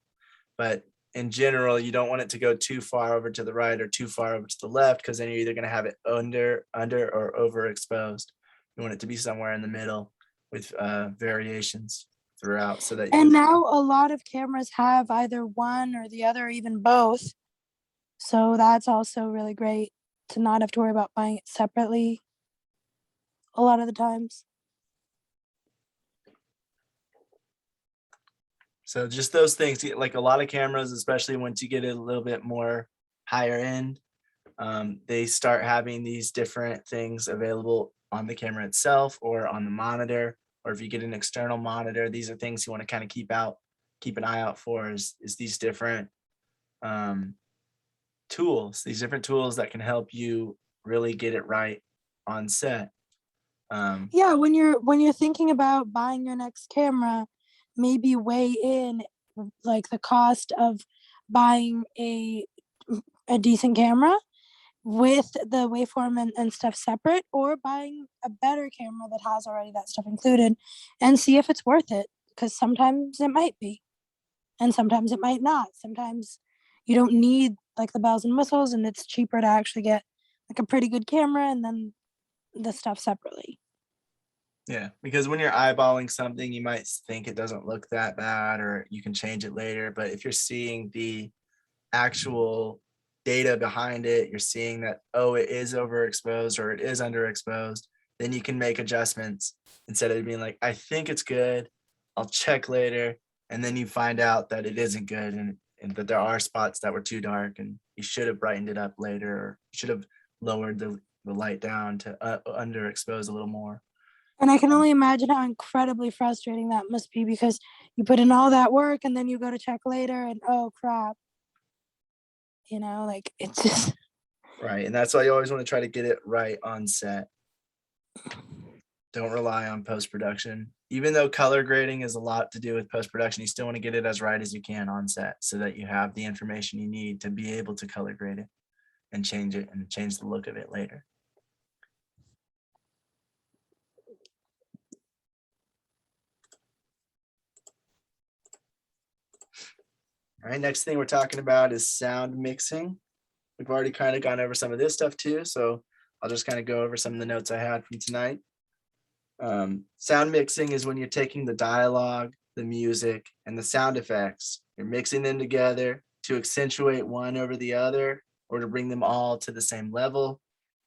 But in general, you don't want it to go too far over to the right or too far over to the left, because then you're either going to have it under or overexposed. You want it to be somewhere in the middle with variations throughout, so that. And now a lot of cameras have either one or the other, or even both. So that's also really great to not have to worry about buying it separately a lot of the times. So just those things, like a lot of cameras, especially once you get a little bit more higher end, they start having these different things available on the camera itself or on the monitor, or if you get an external monitor. These are things you want to kind of keep an eye out for, is these different tools, that can help you really get it right on set. Yeah, when you're thinking about buying your next camera, maybe weigh in like the cost of buying a decent camera with the waveform and stuff separate, or buying a better camera that has already that stuff included, and see if it's worth it, because sometimes it might be. and sometimes it might not. Sometimes you don't need like the bells and whistles, and it's cheaper to actually get like a pretty good camera and then the stuff separately. Yeah, because when you're eyeballing something, you might think it doesn't look that bad or you can change it later. But if you're seeing the actual data behind it, you're seeing that, oh, it is overexposed or it is underexposed, then you can make adjustments instead of being like, I think it's good, I'll check later. And then you find out that it isn't good and that there are spots that were too dark and you should have brightened it up later, or you should have lowered the light down to underexpose a little more. And I can only imagine how incredibly frustrating that must be, because you put in all that work and then you go to check later and oh crap. You know, like it's just Right. And that's why you always want to try to get it right on set. Don't rely on post-production. Even though color grading is a lot to do with post-production, you still want to get it as right as you can on set so that you have the information you need to be able to color grade it and change it and change the look of it later. All right, next thing we're talking about is sound mixing. We've already kind of gone over some of this stuff too, so I'll just kind of go over some of the notes I had from tonight. Sound mixing is when you're taking the dialogue, the music, and the sound effects. You're mixing them together to accentuate one over the other, or to bring them all to the same level,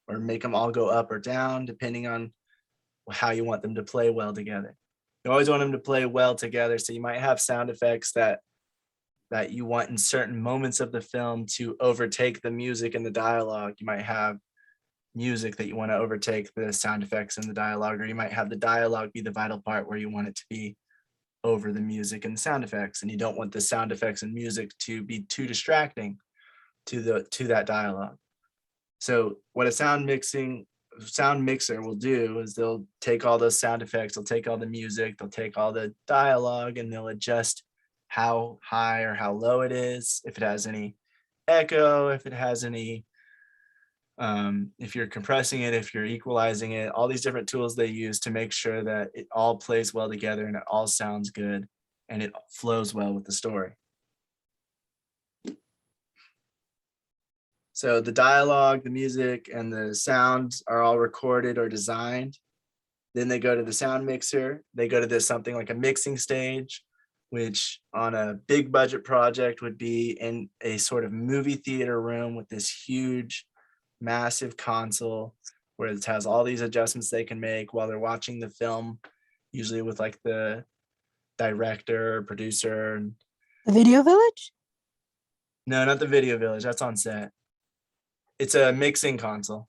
or make them all go up or down, depending on how you want them to play well together. You always want them to play well together, so you might have sound effects that you want in certain moments of the film to overtake the music and the dialogue. You might have music that you want to overtake the sound effects and the dialogue, or you might have the dialogue be the vital part where you want it to be over the music and the sound effects, and you don't want the sound effects and music to be too distracting to that dialogue. So what a sound mixer will do is they'll take all those sound effects, they'll take all the music, they'll take all the dialogue, and they'll adjust how high or how low it is, if it has any echo, if it has any if you're compressing it, if you're equalizing it, all these different tools they use to make sure that it all plays well together and it all sounds good and it flows well with the story. So the dialogue, the music, and the sound are all recorded or designed. Then they go to the sound mixer. They go to this something like a mixing stage, which on a big budget project would be in a sort of movie theater room with this huge, massive console where it has all these adjustments they can make while they're watching the film, usually with like the director, producer. the video village. No, not the video village. That's on set. It's a mixing console.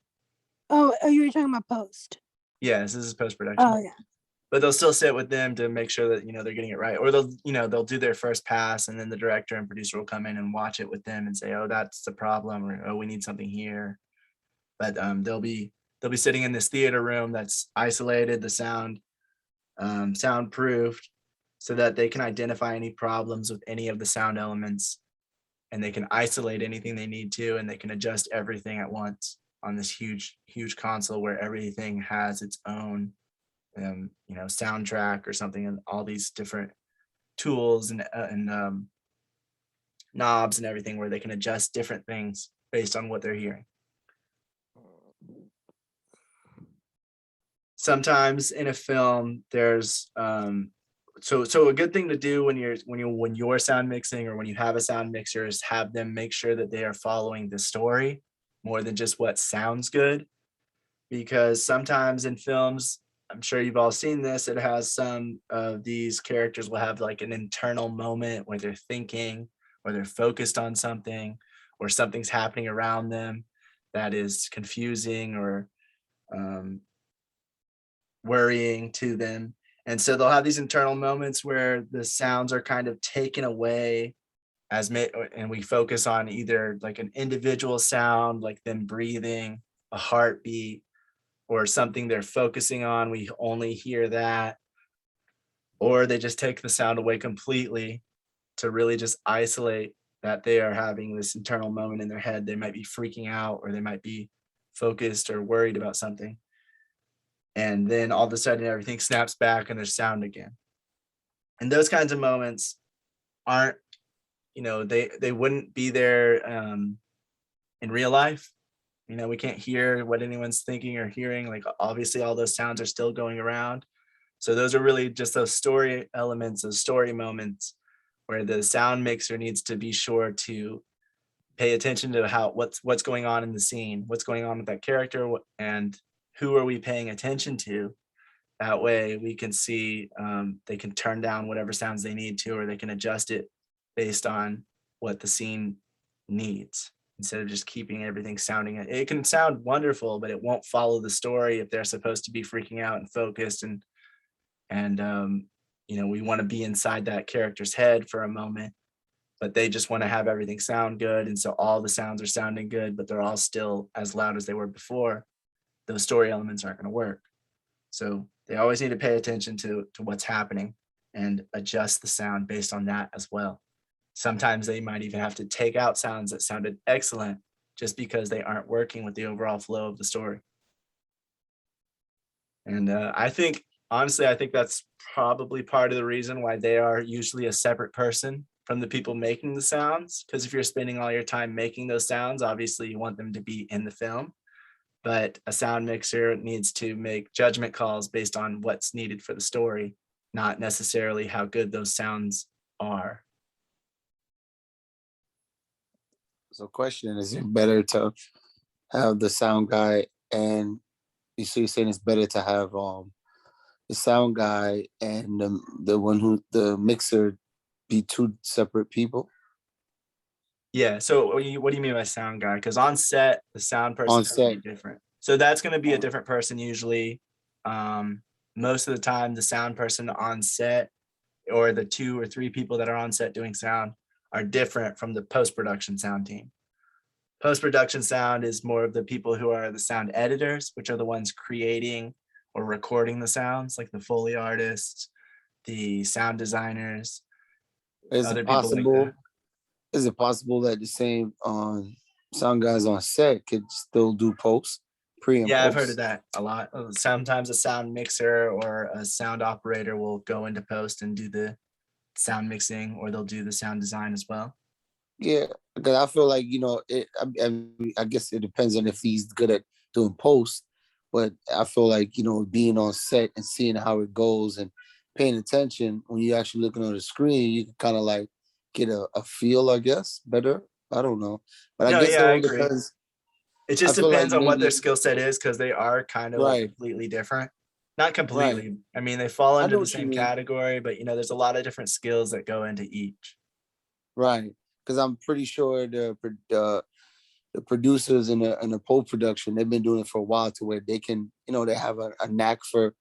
Oh, you were talking about post. Yes, this is post-production. Oh yeah. But they'll still sit with them to make sure that, they're getting it right. Or they'll do their first pass, and then the director and producer will come in and watch it with them and say, oh, that's the problem, or oh, we need something here. But they'll be sitting in this theater room that's isolated, the sound soundproofed, so that they can identify any problems with any of the sound elements, and they can isolate anything they need to, and they can adjust everything at once on this huge console where everything has its own soundtrack or something, and all these different tools and knobs and everything where they can adjust different things based on what they're hearing. Sometimes in a film, there's so a good thing to do when you're sound mixing, or when you have a sound mixer, is have them make sure that they are following the story more than just what sounds good. Because sometimes in films, I'm sure you've all seen this, it has some of these characters will have like an internal moment where they're thinking, or they're focused on something, or something's happening around them that is confusing or worrying to them. And so they'll have these internal moments where the sounds are kind of taken away and we focus on either like an individual sound, like them breathing, a heartbeat, or something they're focusing on. We only hear that. Or they just take the sound away completely to really just isolate that they are having this internal moment in their head. They might be freaking out, or they might be focused or worried about something. And then all of a sudden everything snaps back and there's sound again. And those kinds of moments aren't they wouldn't be there in real life. We can't hear what anyone's thinking or hearing. Like, obviously all those sounds are still going around. So those are really just those story elements, those story moments where the sound mixer needs to be sure to pay attention to what's going on in the scene, what's going on with that character, and who are we paying attention to. That way we can see, they can turn down whatever sounds they need to, or they can adjust it based on what the scene needs, instead of just keeping everything sounding. It can sound wonderful, but it won't follow the story if they're supposed to be freaking out and focused, and we want to be inside that character's head for a moment, but they just want to have everything sound good. And so all the sounds are sounding good, but they're all still as loud as they were before. Those story elements aren't going to work. So they always need to pay attention to what's happening and adjust the sound based on that as well. Sometimes they might even have to take out sounds that sounded excellent just because they aren't working with the overall flow of the story. And honestly, I think that's probably part of the reason why they are usually a separate person from the people making the sounds. Because if you're spending all your time making those sounds, obviously you want them to be in the film. But a sound mixer needs to make judgment calls based on what's needed for the story, not necessarily how good those sounds are. So question, is it better to have the sound guy and you're saying it's better to have the sound guy and the mixer be two separate people? Yeah. So what do you mean by sound guy? Because on set, the sound person is going to be different. So that's going to be a different person usually. Most of the time, the sound person on set, or the 2 or 3 people that are on set doing sound, are different from the post-production sound team. Post-production sound is more of the people who are the sound editors, which are the ones creating or recording the sounds, like the Foley artists, the sound designers, other people like that. Is it possible that the same sound guys on set could still do post, pre and post? Yeah, I've heard of that a lot. Sometimes a sound mixer or a sound operator will go into post and do the sound mixing, or they'll do the sound design as well. Yeah, because I feel like, I guess it depends on if he's good at doing post, but I feel like, being on set and seeing how it goes and paying attention, when you're actually looking on the screen, you can kind of like get a feel, I guess, better. I don't know. But I guess it all depends. It just depends on what their skill set is, because they are kind of completely different. Not completely. Right. I mean, they fall under the same category, but there's a lot of different skills that go into each. Right. Because I'm pretty sure the producers in the post-production, they've been doing it for a while to where they can, they have a knack for,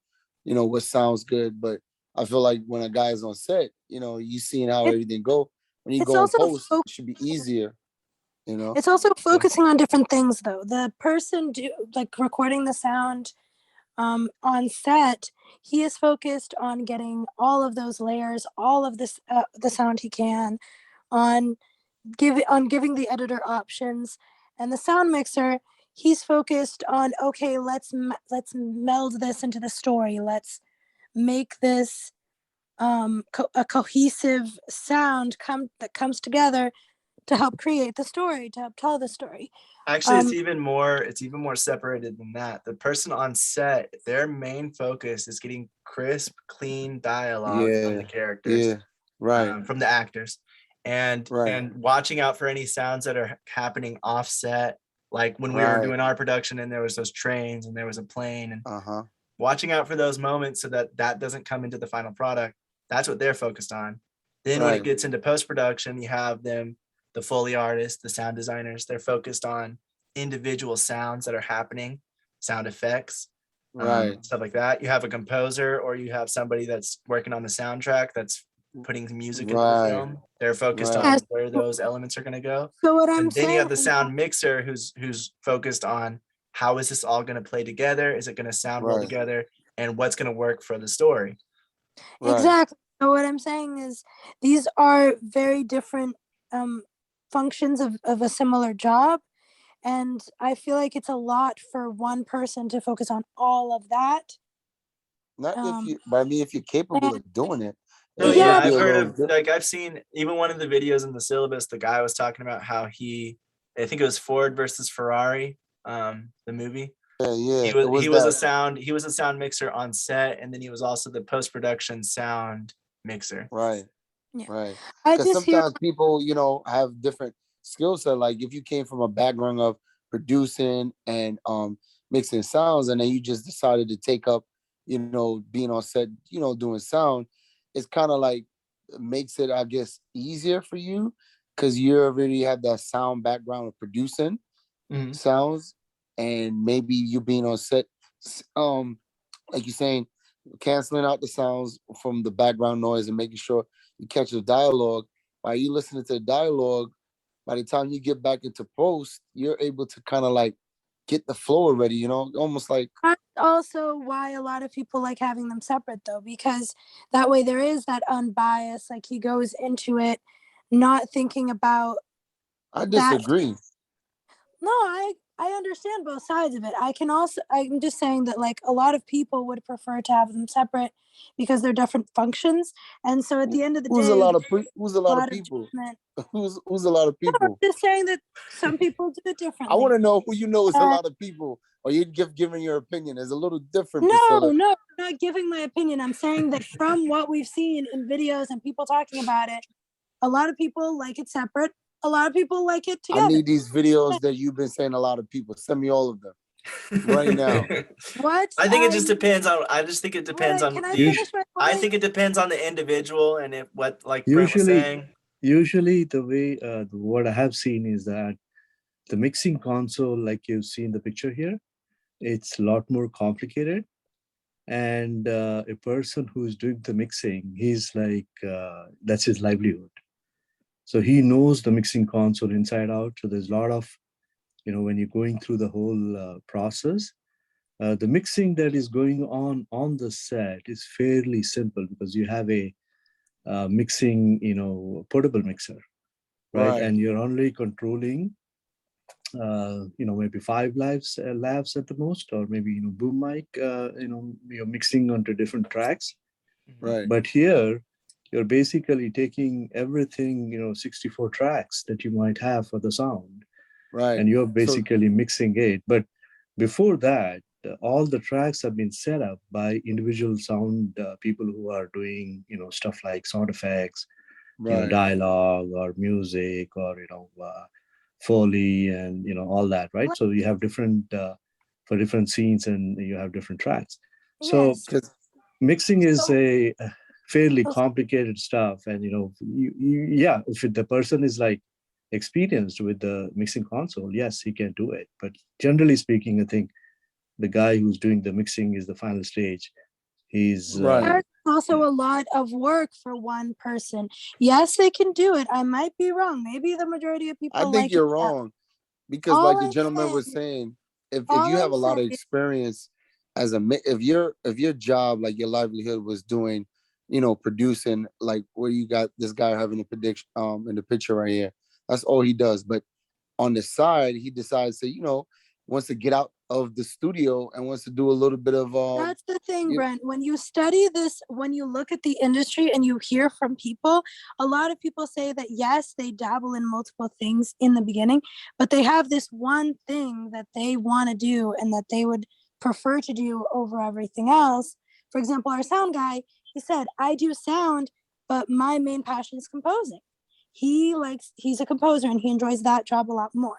what sounds good. But I feel like when a guy's on set, you seeing how everything go. When you go in post, it should be easier. It's also focusing on different things, though. The person recording the sound on set, he is focused on getting all of those layers, all of this the sound he can, on giving the editor options. And the sound mixer, he's focused on, okay, let's meld this into the story. Let's make this a cohesive sound that comes together to help create the story, to help tell the story. Actually, it's even more separated than that. The person on set, their main focus is getting crisp, clean dialogue from the characters, from the actors, and watching out for any sounds that are happening offset. Like when we were doing our production and there was those trains and there was a plane, and watching out for those moments so that doesn't come into the final product. That's what they're focused on. Then when it gets into post-production, you have them, the Foley artists, the sound designers, they're focused on individual sounds that are happening, sound effects, stuff like that. You have a composer, or you have somebody that's working on the soundtrack that's putting the music into the film. They're focused on where those elements are going to go. So what and then you have the sound mixer who's focused on how is this all going to play together? Is it going to sound well together? And what's going to work for the story? Exactly. So what I'm saying is these are very different functions of a similar job. And I feel like it's a lot for one person to focus on all of that. But I mean, if you're capable of doing it, No, It yeah, might be I've a heard little of, like, I've seen even one of the videos in the syllabus, the guy was talking about how I think it was Ford versus Ferrari, the movie. yeah, it He was was a that. sound mixer on set, and then he was also the post-production sound mixer. Right. Yeah. Right. I Because just hear sometimes people, have different skill set. Like if you came from a background of producing and mixing sounds, and then you just decided to take up, being on set, doing sound, it's kind of like makes it, I guess, easier for you because you already have that sound background of producing Mhm. sounds, and maybe you being on set, like you're saying, canceling out the sounds from the background noise and making sure you catch the dialogue. While you listening to the dialogue, by the time you get back into post, you're able to kind of like get the flow already, almost like. that's also why a lot of people like having them separate though, because that way there is that unbiased, like he goes into it not thinking about I that. disagree. No, I understand both sides of it. I'm just saying that like a lot of people would prefer to have them separate because they're different functions. And so at the end of the Who's a day, lot of who's a a lot of lot of people? judgment. Who's a lot of No, I'm people? just saying that some people do it I differently. want to know who is a Uh, lot of people, or you giving your opinion. It's a little different, No, Priscilla. I'm not giving my opinion. I'm saying that from what we've seen in videos and people talking about it, a lot of people like it separate. A lot of people like it I together. need these videos that you've been saying a lot of people. Send me all of them right now. What? I think it just depends on. I just think it depends on Can I the. finish my I point? think it depends on the individual and what, like Brent was Usually, saying. usually the way what I have seen is that the mixing console, like you see in the picture here, it's a lot more complicated. And a person who's doing the mixing, he's like that's his livelihood. So he knows the mixing console inside out. So there's a lot of, when you're going through the whole process, the mixing that is going on the set is fairly simple because you have a mixing, portable mixer, right? Right. And you're only controlling, maybe 5 labs at the most, or maybe, boom mic, you're mixing onto different tracks. Right. But here, you're basically taking everything, 64 tracks that you might have for the sound, Right. and you're So basically mixing it. But before that, all the tracks have been set up by individual sound people who are doing, stuff like sound effects, right. dialogue or music or, Foley and, all that, right? So you have different, for different scenes and you have different tracks. So Yes. Because mixing is So- a fairly so- complicated stuff. And, yeah, if the person is like experienced with the mixing console, yes, he can do it. But generally speaking, I think the guy who's doing the mixing is the final stage. He's Right. There's also a lot of work for one person. Yes, they can do it. I might be wrong. Maybe the majority of people I think like you're it. wrong because, All like the I'm gentleman was saying- saying, if all you have I'm a lot of saying- experience as if your job, like your livelihood was doing, producing, like where you got this guy having a prediction in the picture right here, that's all he does. But on the side, he decides to, wants to get out of the studio and wants to do a little bit of That's the thing, you- Brent. When you study this, when you look at the industry and you hear from people, a lot of people say that yes, they dabble in multiple things in the beginning, but they have this one thing that they want to do and that they would prefer to do over everything else. For example, our sound guy, he said, I do sound, but my main passion is composing. He's a composer and he enjoys that job a lot more.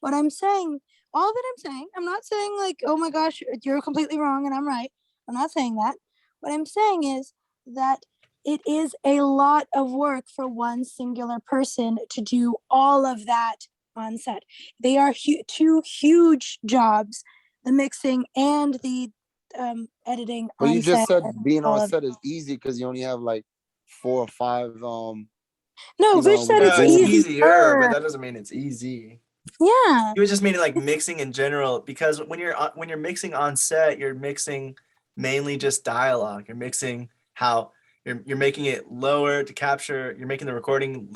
What I'm saying, all that I'm saying, I'm not saying like, oh my gosh, you're completely wrong and I'm right. I'm not saying that. What I'm saying is that it is a lot of work for one singular person to do all of that on set. They are two huge jobs, the mixing and the editing But on you just set. said being all on of- set is easy because you only have like 4 or 5 No, you Rich know, said with it's the It's boom. easier, but easier. that doesn't mean it's easy. Yeah. He was just meaning like mixing in general, because when you're mixing on set, you're mixing mainly just dialogue. You're mixing how you're making it lower to capture. You're making the recording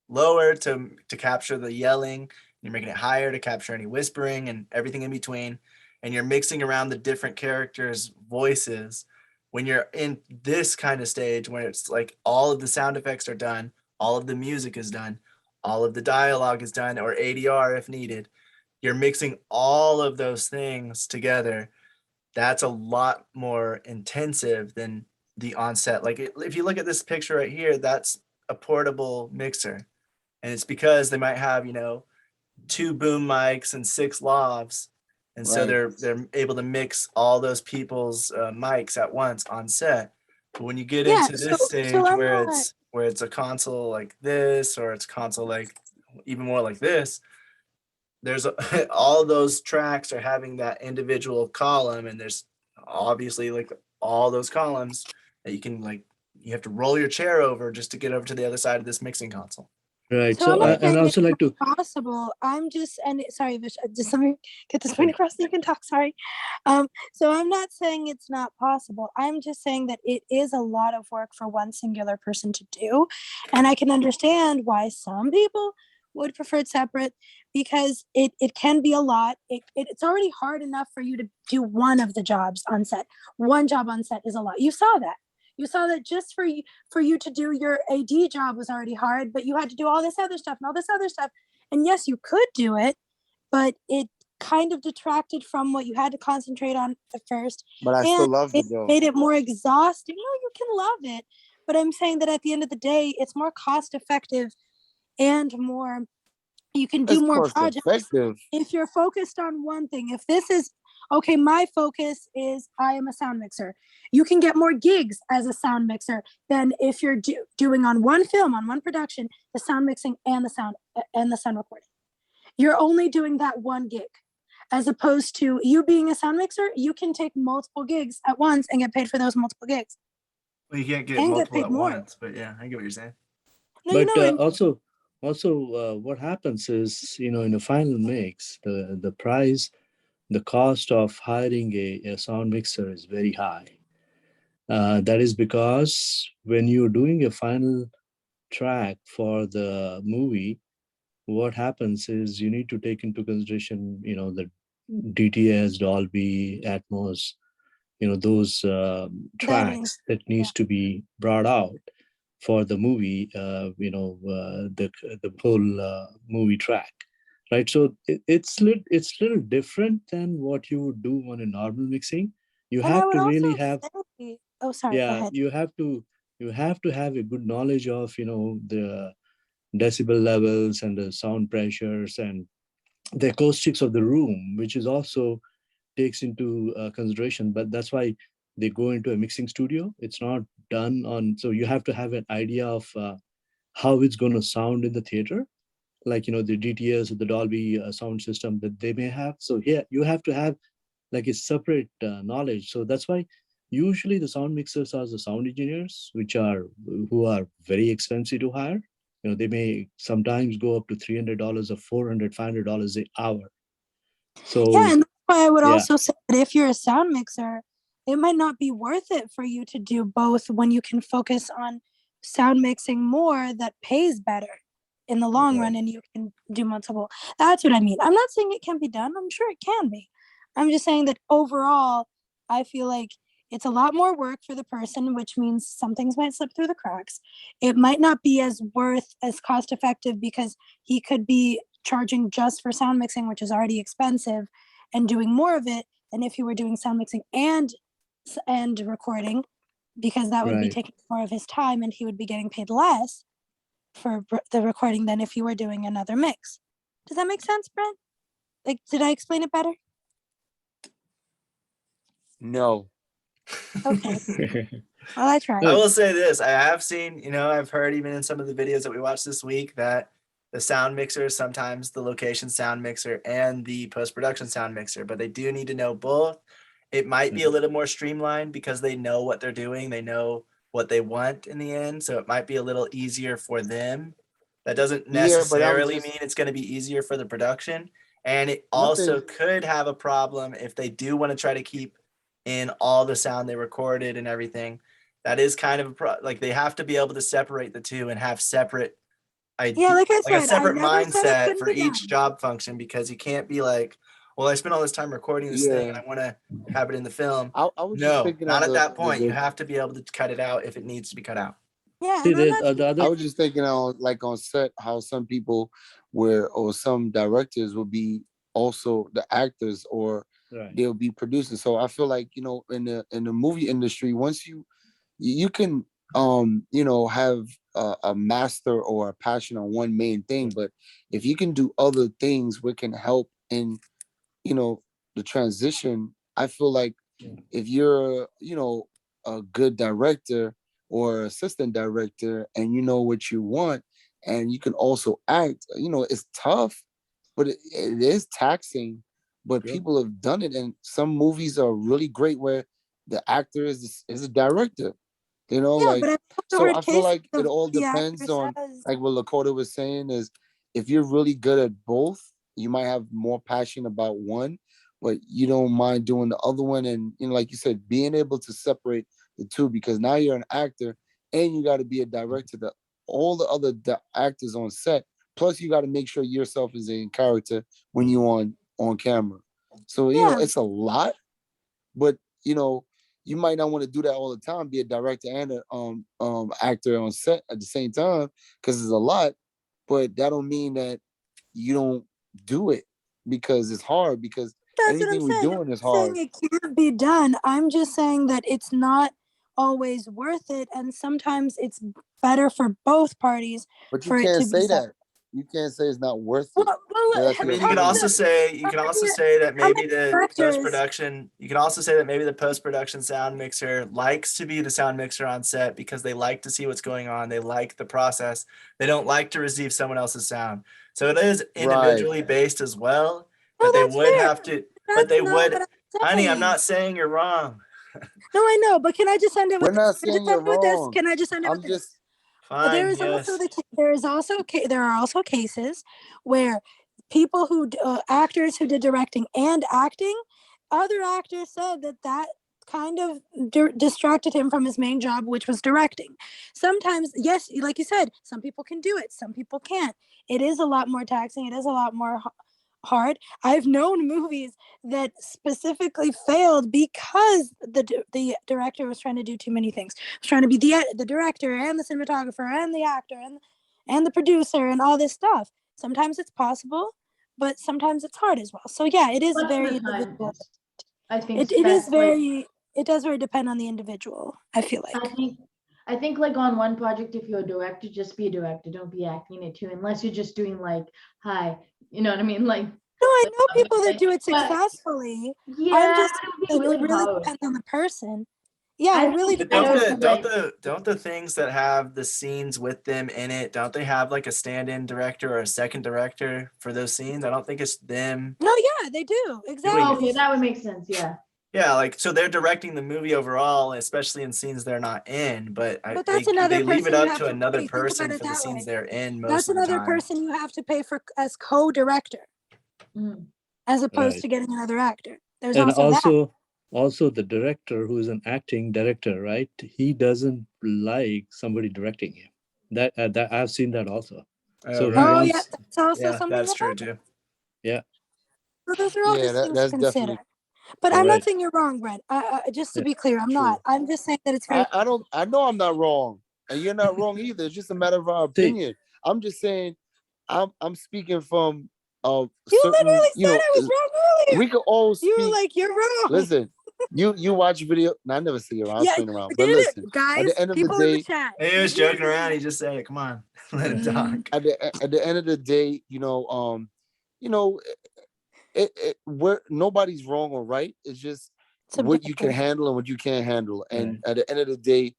lower to capture the yelling. You're making it higher to capture any whispering and everything in between. And you're mixing around the different characters' voices When you're in this kind of stage where it's like all of the sound effects are done, all of the music is done, all of the dialogue is done, or ADR if needed, you're mixing all of those things together. That's a lot more intensive than the onset. Like if you look at this picture right here, that's a portable mixer. And it's because they might have, 2 boom mics and 6 lavs. And so Right. they're able to mix all those people's mics at once on set. But when you get Yeah, into so this stage I'm where not. it's a console like this, or it's console like even more like this, there's all those tracks are having that individual column, and there's obviously like all those columns that you have to roll your chair over just to get over to the other side of this mixing console. Right. So So I'm not and saying also it's like to not possible. I'm just sorry, Vish, just let me get this point across so you can talk. Sorry. So I'm not saying it's not possible. I'm just saying that it is a lot of work for one singular person to do, and I can understand why some people would prefer it separate because it can be a lot. It's already hard enough for you to do one of the jobs on set. One job on set is a lot. You saw that. You saw that just for you to do your AD job was already hard, but you had to do all this other stuff and all this other stuff. And yes, you could do it, but it kind of detracted from what you had to concentrate on at first. But I still And loved it it though. made it more exhausting. You can love it, but I'm saying that at the end of the day, it's more cost effective and more, you can do It's more cost projects effective. if you're focused on one thing. If this is okay, my focus is I am a sound mixer. You can get more gigs as a sound mixer than if you're doing on one film, on one production, the sound mixing and the sound recording. You're only doing that one gig, as opposed to you being a sound mixer. You can take multiple gigs at once and get paid for those multiple gigs. Well, you can't get And get multiple paid at more. once, but yeah, I get what you're saying. No, you but know, also what happens is, in a final mix, the price, the cost of hiring a sound mixer is very high. That is because when you're doing a final track for the movie, what happens is you need to take into consideration, the DTS, Dolby, Atmos, those vetting. tracks that needs to be brought out for the movie, the whole movie track, right? So it's little different than what you would do on a normal mixing. You And I have would to also really have, say, oh, sorry, go yeah, ahead. you have to have a good knowledge of, the decibel levels and the sound pressures and the acoustics of the room, which is also takes into consideration. But that's why they go into a mixing studio. It's not done on, so you have to have an idea of how it's going to sound in the theater, like the DTS or the Dolby sound system that they may have. So here you have to have like a separate knowledge. So that's why usually the sound mixers are the sound engineers, who are very expensive to hire. They may sometimes go up to $300 or $400, $500 an hour. So Yeah, and that's why I would yeah, also say that if you're a sound mixer, it might not be worth it for you to do both when you can focus on sound mixing more that pays better in the long run, and you can do multiple. That's what I mean. I'm not saying it can be done. I'm sure it can be. I'm just saying that overall, I feel like it's a lot more work for the person, which means some things might slip through the cracks. It might not be as cost effective because he could be charging just for sound mixing, which is already expensive, and doing more of it than if he were doing sound mixing and recording, because that would be right. taking more of his time and he would be getting paid less for the recording than if you were doing another mix. Does that make sense, Brent? Like, did I explain it better? No. Okay. Well, I tried. I will say this. I have seen, I've heard even in some of the videos that we watched this week that the sound mixer is sometimes the location sound mixer and the post-production sound mixer, but they do need to know both. It might be a little more streamlined because they know what they're doing. They know what they want in the end. So it might be a little easier for them. That doesn't Yeah, but I was necessarily just mean it's going to be easier for the production. And it one also thing. could have a problem if they do want to try to keep in all the sound they recorded and everything. That is kind of like they have to be able to separate the two and have separate Yeah, like I like a said, I separate never said it mindset couldn't for be done. each job function, because you can't be like, well, I spent all this time recording this thing and Yeah. I want to have it in the film. I was just No, thinking not of at that point. You the have to be able to cut it out if it needs to be cut out. Yeah, See, and I'm there's not the I other. was just thinking on like on set how some people or some directors will be also the actors or Right. they'll be producing. So I feel like, you know, in the movie industry, once you can have a master or a passion on one main thing, but if you can do other things which can help in the transition, I feel like if you're a good director or assistant director and you know what you want and you can also act, it's tough, but it is taxing, but Yep. people have done it, and some movies are really great where the actor is a director, yeah, like, but I've also so heard I feel cases like it of all the actor depends on, says, like what Lakota was saying, is if you're really good at both, you might have more passion about one, but you don't mind doing the other one. And, like you said, being able to separate the two, because now you're an actor and you got to be a director to all the other actors on set. Plus, you got to make sure yourself is in character when you're on camera. So, yeah, it's a lot, but, you might not want to do that all the time, be a director and a actor on set at the same time, because it's a lot, but that don't mean that you don't do it, because it's hard, because that's what I'm anything we're saying. I'm doing is not saying hard. it can't be done. I'm just saying that it's not always worth it, and sometimes it's better for both parties But you for it can't to be say separate. that. You can't say it's not worth Well, it. well, That's I your mean, you could how opinion. also many, say you how can also many, say that how maybe many the directors? post-production, you can also say that maybe the post-production sound mixer likes to be the sound mixer on set because they like to see what's going on. They like the process. They don't like to receive someone else's sound. So it is Right. individually based as well, No, but they that's would fair. have to, but That's they not would, what I'm honey, I'm saying. not saying you're wrong. No, I know, but can I just end it We're with not this? Can I saying just you're end it with this? wrong. Can I just end it with I'm this? just Fine, There are also cases where people actors who did directing and acting, other actors said that kind of distracted him from his main job, which was directing. Sometimes, yes, like you said, some people can do it, some people can't. It is a lot more taxing. It is a lot more hard. I've known movies that specifically failed because the director was trying to do too many things. Was trying to be the director and the cinematographer and the actor and the producer and all this stuff. Sometimes it's possible, but sometimes it's hard as well. So yeah, it is Most of very the time, individual. I think It is best, like, very, it does very depend on the individual, I feel I like. think I think like on one project, if you're a director, just be a director. Don't be acting it too, unless you're just doing like hi, you know what I mean? Like, No, I know people that do it but successfully. yeah, I'm that just would be saying really it really hard. depends on the person. Yeah, I it really think it's But depends don't on better the to the person. don't like, the don't the things that have the scenes with them in it, don't they have like a stand-in director or a second director for those scenes? I don't think it's them No, yeah, they do. doing Exactly. okay, that would make sense. Yeah. yeah, like so they're directing the movie overall, especially in scenes they're not in, but But that's they another leave it person you up have to to another pay. Think about person it for the that scenes way. they're in most That's of the another time. person you have to pay for as co-director, Mm. as opposed Right. to getting another actor. There's And also that. also the director, who is an acting director, right? He doesn't like somebody directing him. That I've seen that also. Oh, So he right. Oh yeah, wants, that's also Yeah, something that's that true happens. too. yeah, So those are all yeah, just things to that's consider. definitely. But I'm not right. saying you're wrong, Brent. Just to Yeah, be clear, I'm True. not. I'm just saying that it's very. I know I'm not wrong, and you're not wrong either. It's just a matter of our see, opinion. I'm just saying, I'm speaking from a You certain, literally said I was wrong earlier. we could all You were speak. like, you're wrong. Listen, you watch video. No, I never see you around. I was Yeah, playing around. But did it, listen, at guys? the end of the People in the day, chat. He was joking around, he just said it. Come on, let him talk. at the end of the day, you know, we're nobody's wrong or right. It's just what you can Subjective. handle and what you can't handle. And right. at the end of the day,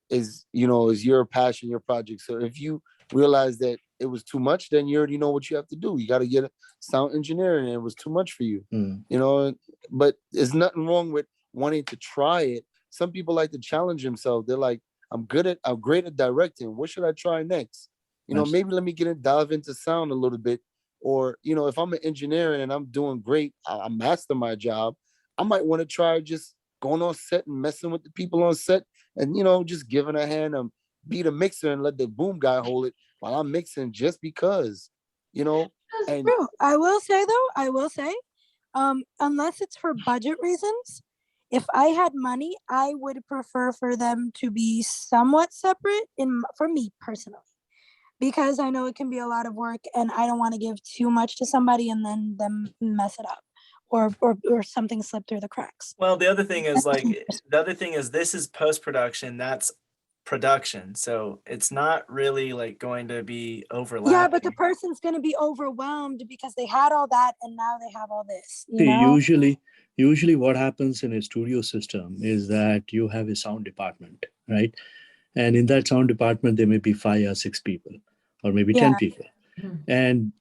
is your passion, your project. So if you realize that it was too much, then you already know what you have to do. You got to get a sound engineer, and it was too much for you. Mm. But there's nothing wrong with wanting to try it. Some people like to challenge themselves. They're like, I'm great at directing. What should I try next? Maybe let me dive into sound a little bit. Or, if I'm an engineer and I'm doing great, I master my job, I might want to try just going on set and messing with the people on set and, just giving a hand, be the mixer and let the boom guy hold it while I'm mixing just because, That's and True. I will say though, unless it's for budget reasons, if I had money, I would prefer for them to be somewhat separate for me personally, because I know it can be a lot of work and I don't want to give too much to somebody and then them mess it up or something slip through the cracks. Well, the other thing is this is post-production, that's production. So it's not really like going to be overlapping. Yeah, but the person's going to be overwhelmed because they had all that and now they have all this, you See, know? usually what happens in a studio system is that you have a sound department, right? And in that sound department, there may be 5 or 6 people, or maybe 10 people. Mhm. And,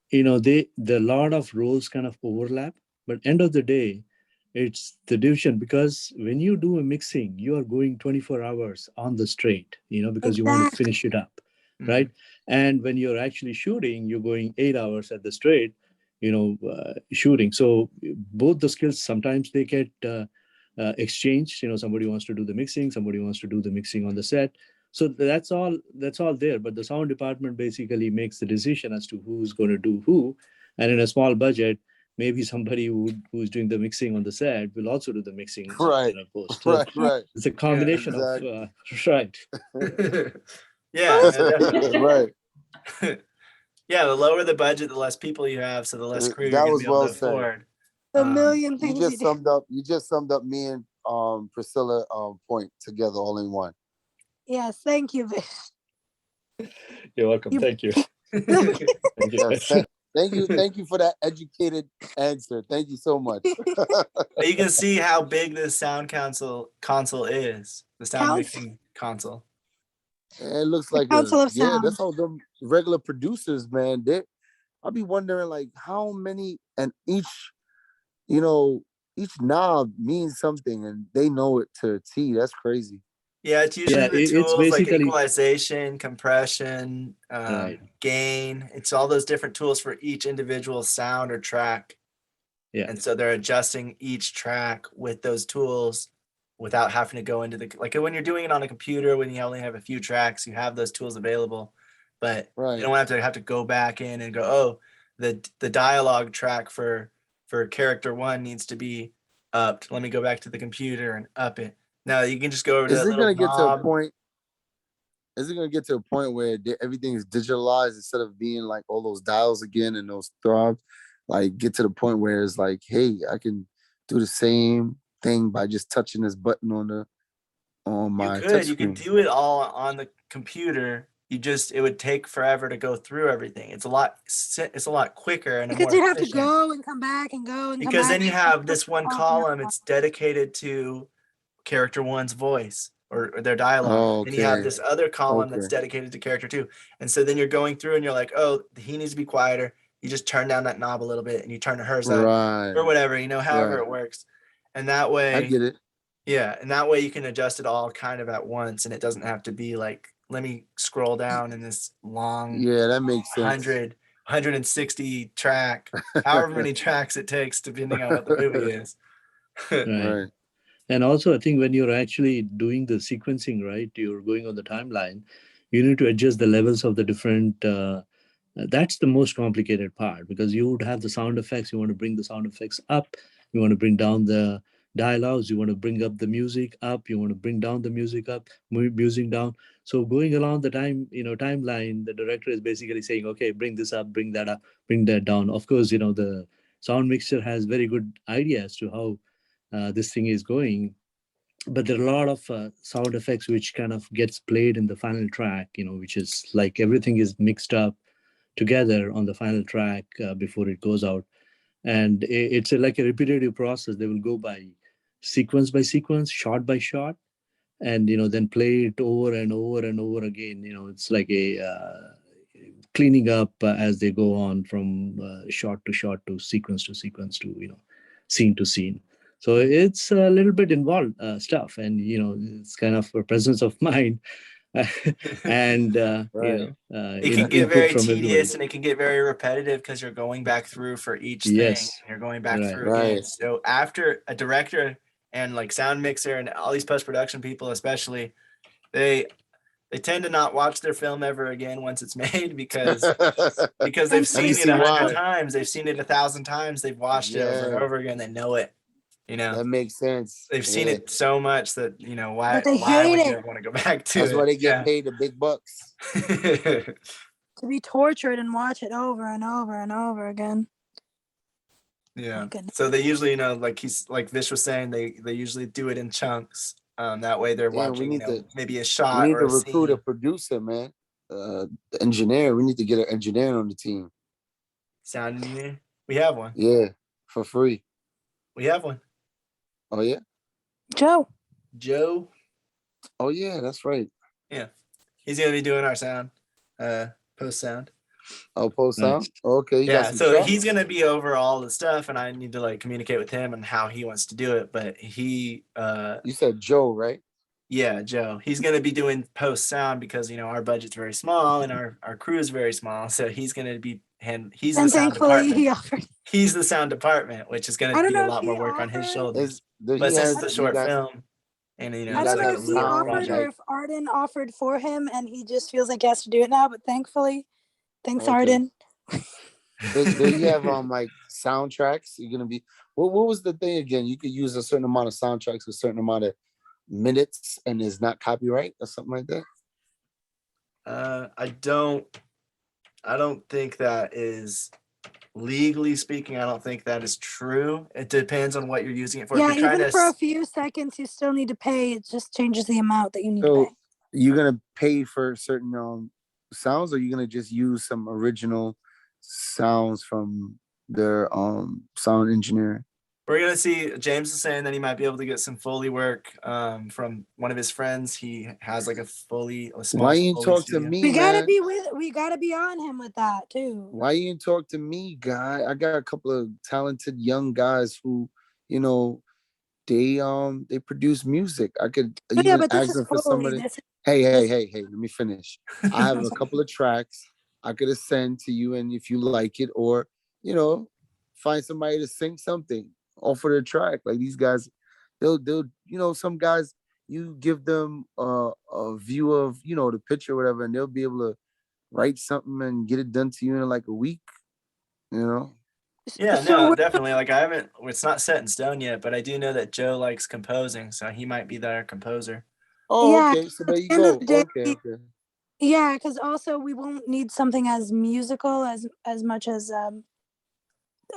the lot of roles kind of overlap, but end of the day, it's the division, because when you do a mixing, you are going 24 hours on the straight, because you want to Exactly. finish it up, Mhm. right? And when you're actually shooting, you're going 8 hours at the straight, shooting. So both the skills, sometimes they get exchanged. Somebody wants to do the mixing, somebody wants to do the mixing on the set. So that's all there. But the sound department basically makes the decision as to who's going to do who. And in a small budget, maybe somebody who's doing the mixing on the set will also do the mixing Right. post. So Right. it's a combination exactly. of right. Yeah, no, definitely. Right. Yeah, the lower the budget, the less people you have, so the less crew you're That going to was be able well to said. afford. A million You things just you do. summed up me and Priscilla point together all in one. Yes, thank you, Vish. You're welcome. You- Thank you. Thank you. Yes, thank you for that educated answer. Thank you so much. But you can see how big this sound console is, the sound Council. mixing console. It looks like Council of Sound. that's how them regular producers, man. I'll be wondering like how many, and each knob means something and they know it to a T. That's crazy. Yeah, it's usually Yeah, the it's tools like basically equalization, compression, right. gain. It's all those different tools for each individual sound or track. Yeah. And so they're adjusting each track with those tools without having to go into like when you're doing it on a computer, when you only have a few tracks, you have those tools available, but Right. you don't have to go back in and go, oh, the dialogue track for character 1 needs to be upped. Let me go back to the computer and up it. No, you can just go over to Is that it little gonna get to a knob. point? Is it gonna get to a point where everything is digitalized instead of being like all those dials again and those throbs? Like get to the point where it's like, hey, I can do the same thing by just touching this button on my touch You screen. could do it all on the computer. It would take forever to go through everything. It's a lot quicker and Because more you'd have to efficient. go and come back and go and come Because back. then you have this one Oh, yeah. column, it's dedicated to character 1's voice or their dialogue. Oh, Then you have okay. this other column that's Okay. dedicated to character 2. And so then you're going through and you're like, oh, he needs to be quieter. You just turn down that knob a little bit and you turn hers up Right. or whatever, however Right. it works. And that I way, get it. yeah, and that way you can adjust it all kind of at once and it doesn't have to be like, let me scroll down in this long Yeah, that makes sense. 160 track, however many tracks it takes, depending on what the movie is. Right. Right. And also, I think when you're actually doing the sequencing, right, you're going on the timeline, you need to adjust the levels of the different. That's the most complicated part, because you would have the sound effects. You want to bring the sound effects up. You want to bring down the dialogues. You want to bring up the music up. You want to bring down the music up, music down. So going along the timeline, the director is basically saying, okay, bring this up, bring that up, bring that down. Of course, the sound mixer has very good ideas to how this thing is going, but there are a lot of sound effects which kind of gets played in the final track, which is like everything is mixed up together on the final track before it goes out. And it's like a repetitive process. They will go by sequence, shot by shot, and then play it over and over and over again. It's like a cleaning up as they go on from shot to sequence to scene to scene. So it's a little bit involved stuff, and it's kind of a presence of mind and Right. It can get input very from everybody. tedious and it can get very repetitive because you're going back through for each thing. Yes. And you're going back Right. through again. Right. So after a director and like sound mixer and all these post-production people, especially, they They tend to not watch their film ever again once it's made because they've Let me seen it see 100 why. times. They've seen it 1,000 times. They've watched it over and Yeah. over again. They know it. You know, That makes sense. they've seen Yeah. it so much that, you know, why But they why would hate you it. ever want to go back to That's it? why they get Yeah. paid the big bucks. To be tortured and watch it over and over and over again. Yeah. My goodness. So they usually, you know, like Vish was saying, they usually do it in chunks. That way they're Damn, we watching, you need know, to- maybe a We shot need or to a recruit a scene. producer, man. The engineer. We need to get an engineer on the team. Sound engineer. We have one. Yeah, for free. We have one. Oh yeah. Joe. Joe. Oh yeah, that's right. He's gonna be doing our sound, post sound. Oh, post sound. Okay, you got Yeah, some so tracks? he's gonna be over all the stuff, and I need to like communicate with him and how he wants to do it. But he, You said Joe, right? yeah, Joe, he's gonna be doing post sound because, you know, our budget's very small and our crew is very small. So he's gonna be he's the And sound thankfully department. he offered. He's the sound department, which is I gonna don't be a know if lot he more work on his offered. shoulders. Does But he since has it's a you short guys- film, and you know, you I it's don't got know like if a he little sound, offered or project. if Arden offered for him and he just feels like he has to do it now, but thankfully, thanks, Okay. Arden. Do you have like soundtracks? You're gonna be what was the thing again? You could use a certain amount of soundtracks, a certain amount of minutes, and it's not copyright or something like that. I don't think that is legally speaking. I don't think that is true. It depends on what you're using it for. Yeah, If you're trying even to, for a few seconds, you still need to pay. It just changes the amount that you need to So pay. you're gonna pay for certain sounds, or you're gonna just use some original sounds from their sound engineer. we're gonna see. James is saying that he might be able to get some Foley work from one of his friends. He has like a small Why you Foley talk to studio. me, We gotta man? we gotta be on him with that too. Why you didn't talk to me, guy? I got a couple of talented young guys who, you know, they produce music. I could Oh, yeah, even but this ask is them for Foley. somebody. This is Hey, let me finish. I have a couple of tracks I could send to you, and if you like it, or you know, find somebody to sing something off of their track. Like these guys, they'll you know, some guys you give them a view of, you know, the picture or whatever, and they'll be able to write something and get it done to you in like a week. You know. Yeah, so no, we're- definitely. Like I haven't. It's not set in stone yet, but I do know that Joe likes composing, so he might be their composer. Oh, Yeah, okay. So there you at the end go. of the day, Okay. yeah, because also we won't need something as musical as much as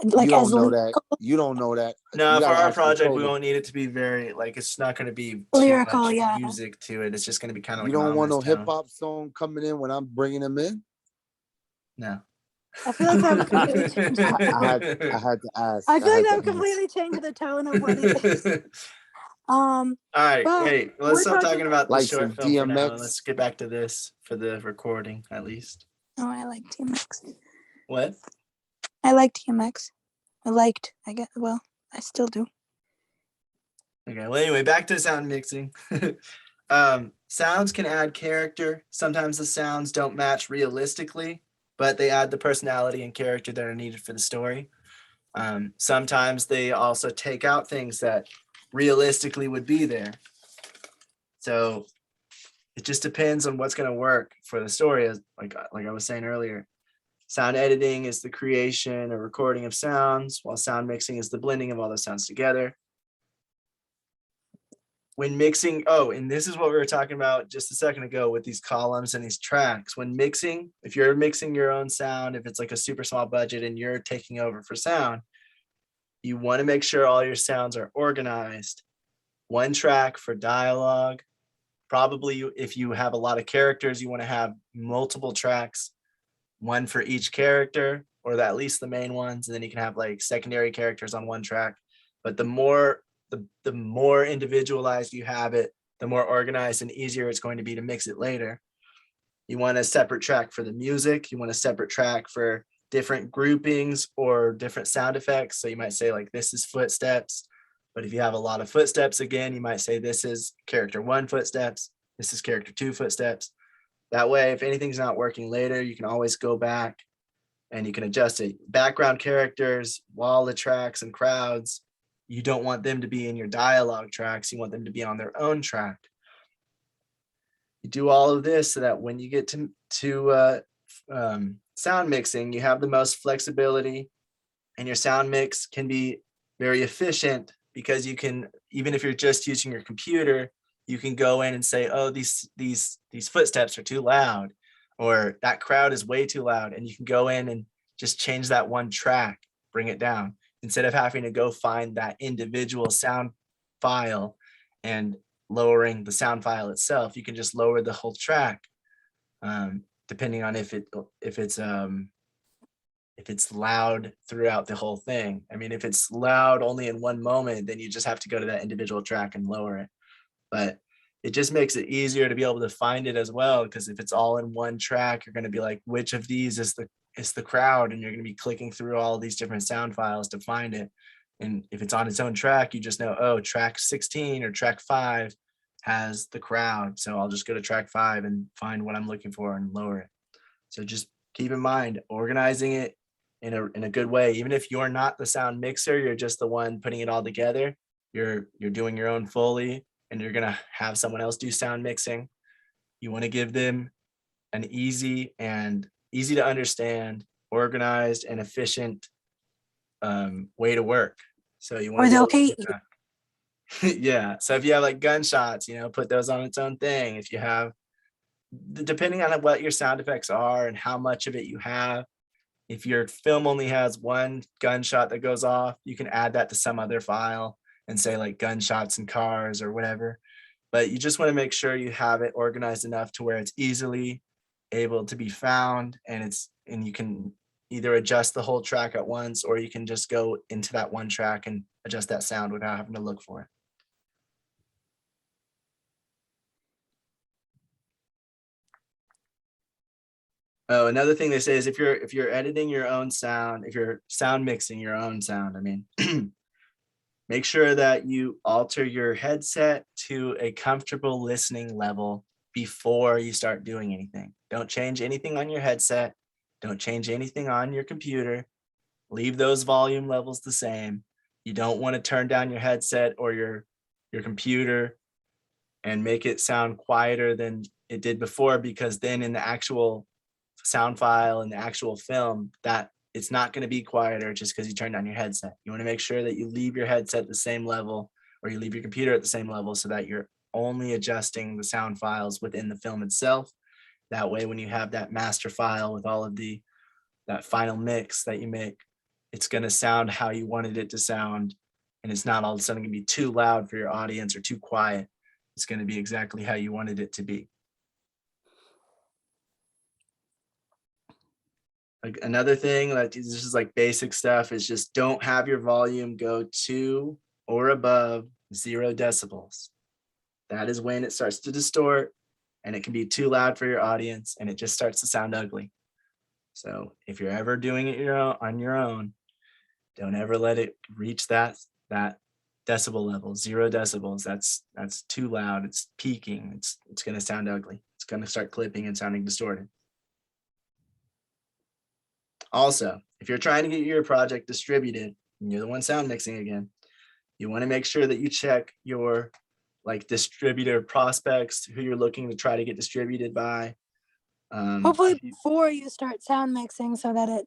like You as don't know that. lyrical. You don't know that. No, You for gotta our ask the project, we coder. won't need it to be very like. It's not going to be too Lyrical, much yeah. music to it. It's just going to be kind of You like don't an want no ominous hip tone. hop song coming in when I'm bringing them in. No. I feel like that would completely change. I had to ask. I feel like that had would to ask. completely change the tone of what it is. All right, But hey, we're let's stop talking- talking about the Like short some film for now. And DMX. let's get back to this for the recording, at least. Oh, I like TMX. What? I like TMX. I guess. Well, I still do. Okay. Well, anyway, back to sound mixing. Sounds can add character. Sometimes the sounds don't match realistically, but they add the personality and character that are needed for the story. Sometimes they also take out things that realistically would be there. So it just depends on what's going to work for the story. As like I was saying earlier, sound editing is the creation or recording of sounds, while sound mixing is the blending of all those sounds together. When mixing, and this is what we were talking about just a second ago with these columns and these tracks. When mixing, if you're mixing your own sound, if it's like a super small budget and you're taking over for sound, you want to make sure all your sounds are organized. One track for dialogue. Probably if you have a lot of characters, you want to have multiple tracks, one for each character, or at least the main ones. And then you can have like secondary characters on one track. But the more individualized you have it, the more organized and easier it's going to be to mix it later. You want a separate track for the music. You want a separate track for different groupings or different sound effects. So you might say like, this is footsteps. But if you have a lot of footsteps, again, you might say this is character 1 footsteps. This is character 2 footsteps. That way, if anything's not working later, you can always go back and you can adjust it. Background characters, wall of tracks and crowds, you don't want them to be in your dialogue tracks. You want them to be on their own track. You do all of this so that when you get to sound mixing, you have the most flexibility, and your sound mix can be very efficient because you can, even if you're just using your computer, you can go in and say, oh, these footsteps are too loud, or that crowd is way too loud. And you can go in and just change that one track, bring it down, instead of having to go find that individual sound file and lowering the sound file itself. You can just lower the whole track, depending on if it's loud throughout the whole thing. I mean, if it's loud only in one moment, then you just have to go to that individual track and lower it. But it just makes it easier to be able to find it as well, because if it's all in one track, you're going to be like, which of these is the crowd? And you're going to be clicking through all these different sound files to find it. And if it's on its own track, you just know, oh, track 16 or track 5 has the crowd. So I'll just go to track 5 and find what I'm looking for and lower it. So just keep in mind, organizing it in a good way. Even if you're not the sound mixer, you're just the one putting it all together. You're doing your own Foley, and you're gonna have someone else do sound mixing. You want to give them an easy to understand, organized and efficient way to work. So you want to yeah. So if you have like gunshots, put those on its own thing. If you have, depending on what your sound effects are and how much of it you have, if your film only has one gunshot that goes off, you can add that to some other file and say like gunshots and cars or whatever. But you just want to make sure you have it organized enough to where it's easily able to be found, and you can either adjust the whole track at once, or you can just go into that one track and adjust that sound without having to look for it. Oh, another thing they say is if you're editing your own sound, if you're sound mixing your own sound, I mean, make sure that you alter your headset to a comfortable listening level before you start doing anything. Don't change anything on your headset. Don't change anything on your computer. Leave those volume levels the same. You don't want to turn down your headset or your computer and make it sound quieter than it did before, because then in the actual sound file and the actual film, that it's not going to be quieter just because you turned on your headset. You want to make sure that you leave your headset at the same level, or you leave your computer at the same level, so that you're only adjusting the sound files within the film itself. That way, when you have that master file with all of that final mix that you make, it's going to sound how you wanted it to sound. And it's not all of a sudden going to be too loud for your audience or too quiet. It's going to be exactly how you wanted it to be. Like another thing, like this is like basic stuff, is just don't have your volume go to or above 0 decibels. That is when it starts to distort, and it can be too loud for your audience, and it just starts to sound ugly. So if you're ever doing it on your own, don't ever let it reach that decibel level, 0 decibels. That's too loud. It's peaking. It's going to sound ugly. It's going to start clipping and sounding distorted. Also, if you're trying to get your project distributed, and you're the one sound mixing again, you want to make sure that you check your like distributor prospects, who you're looking to try to get distributed by. Hopefully before you start sound mixing, so that it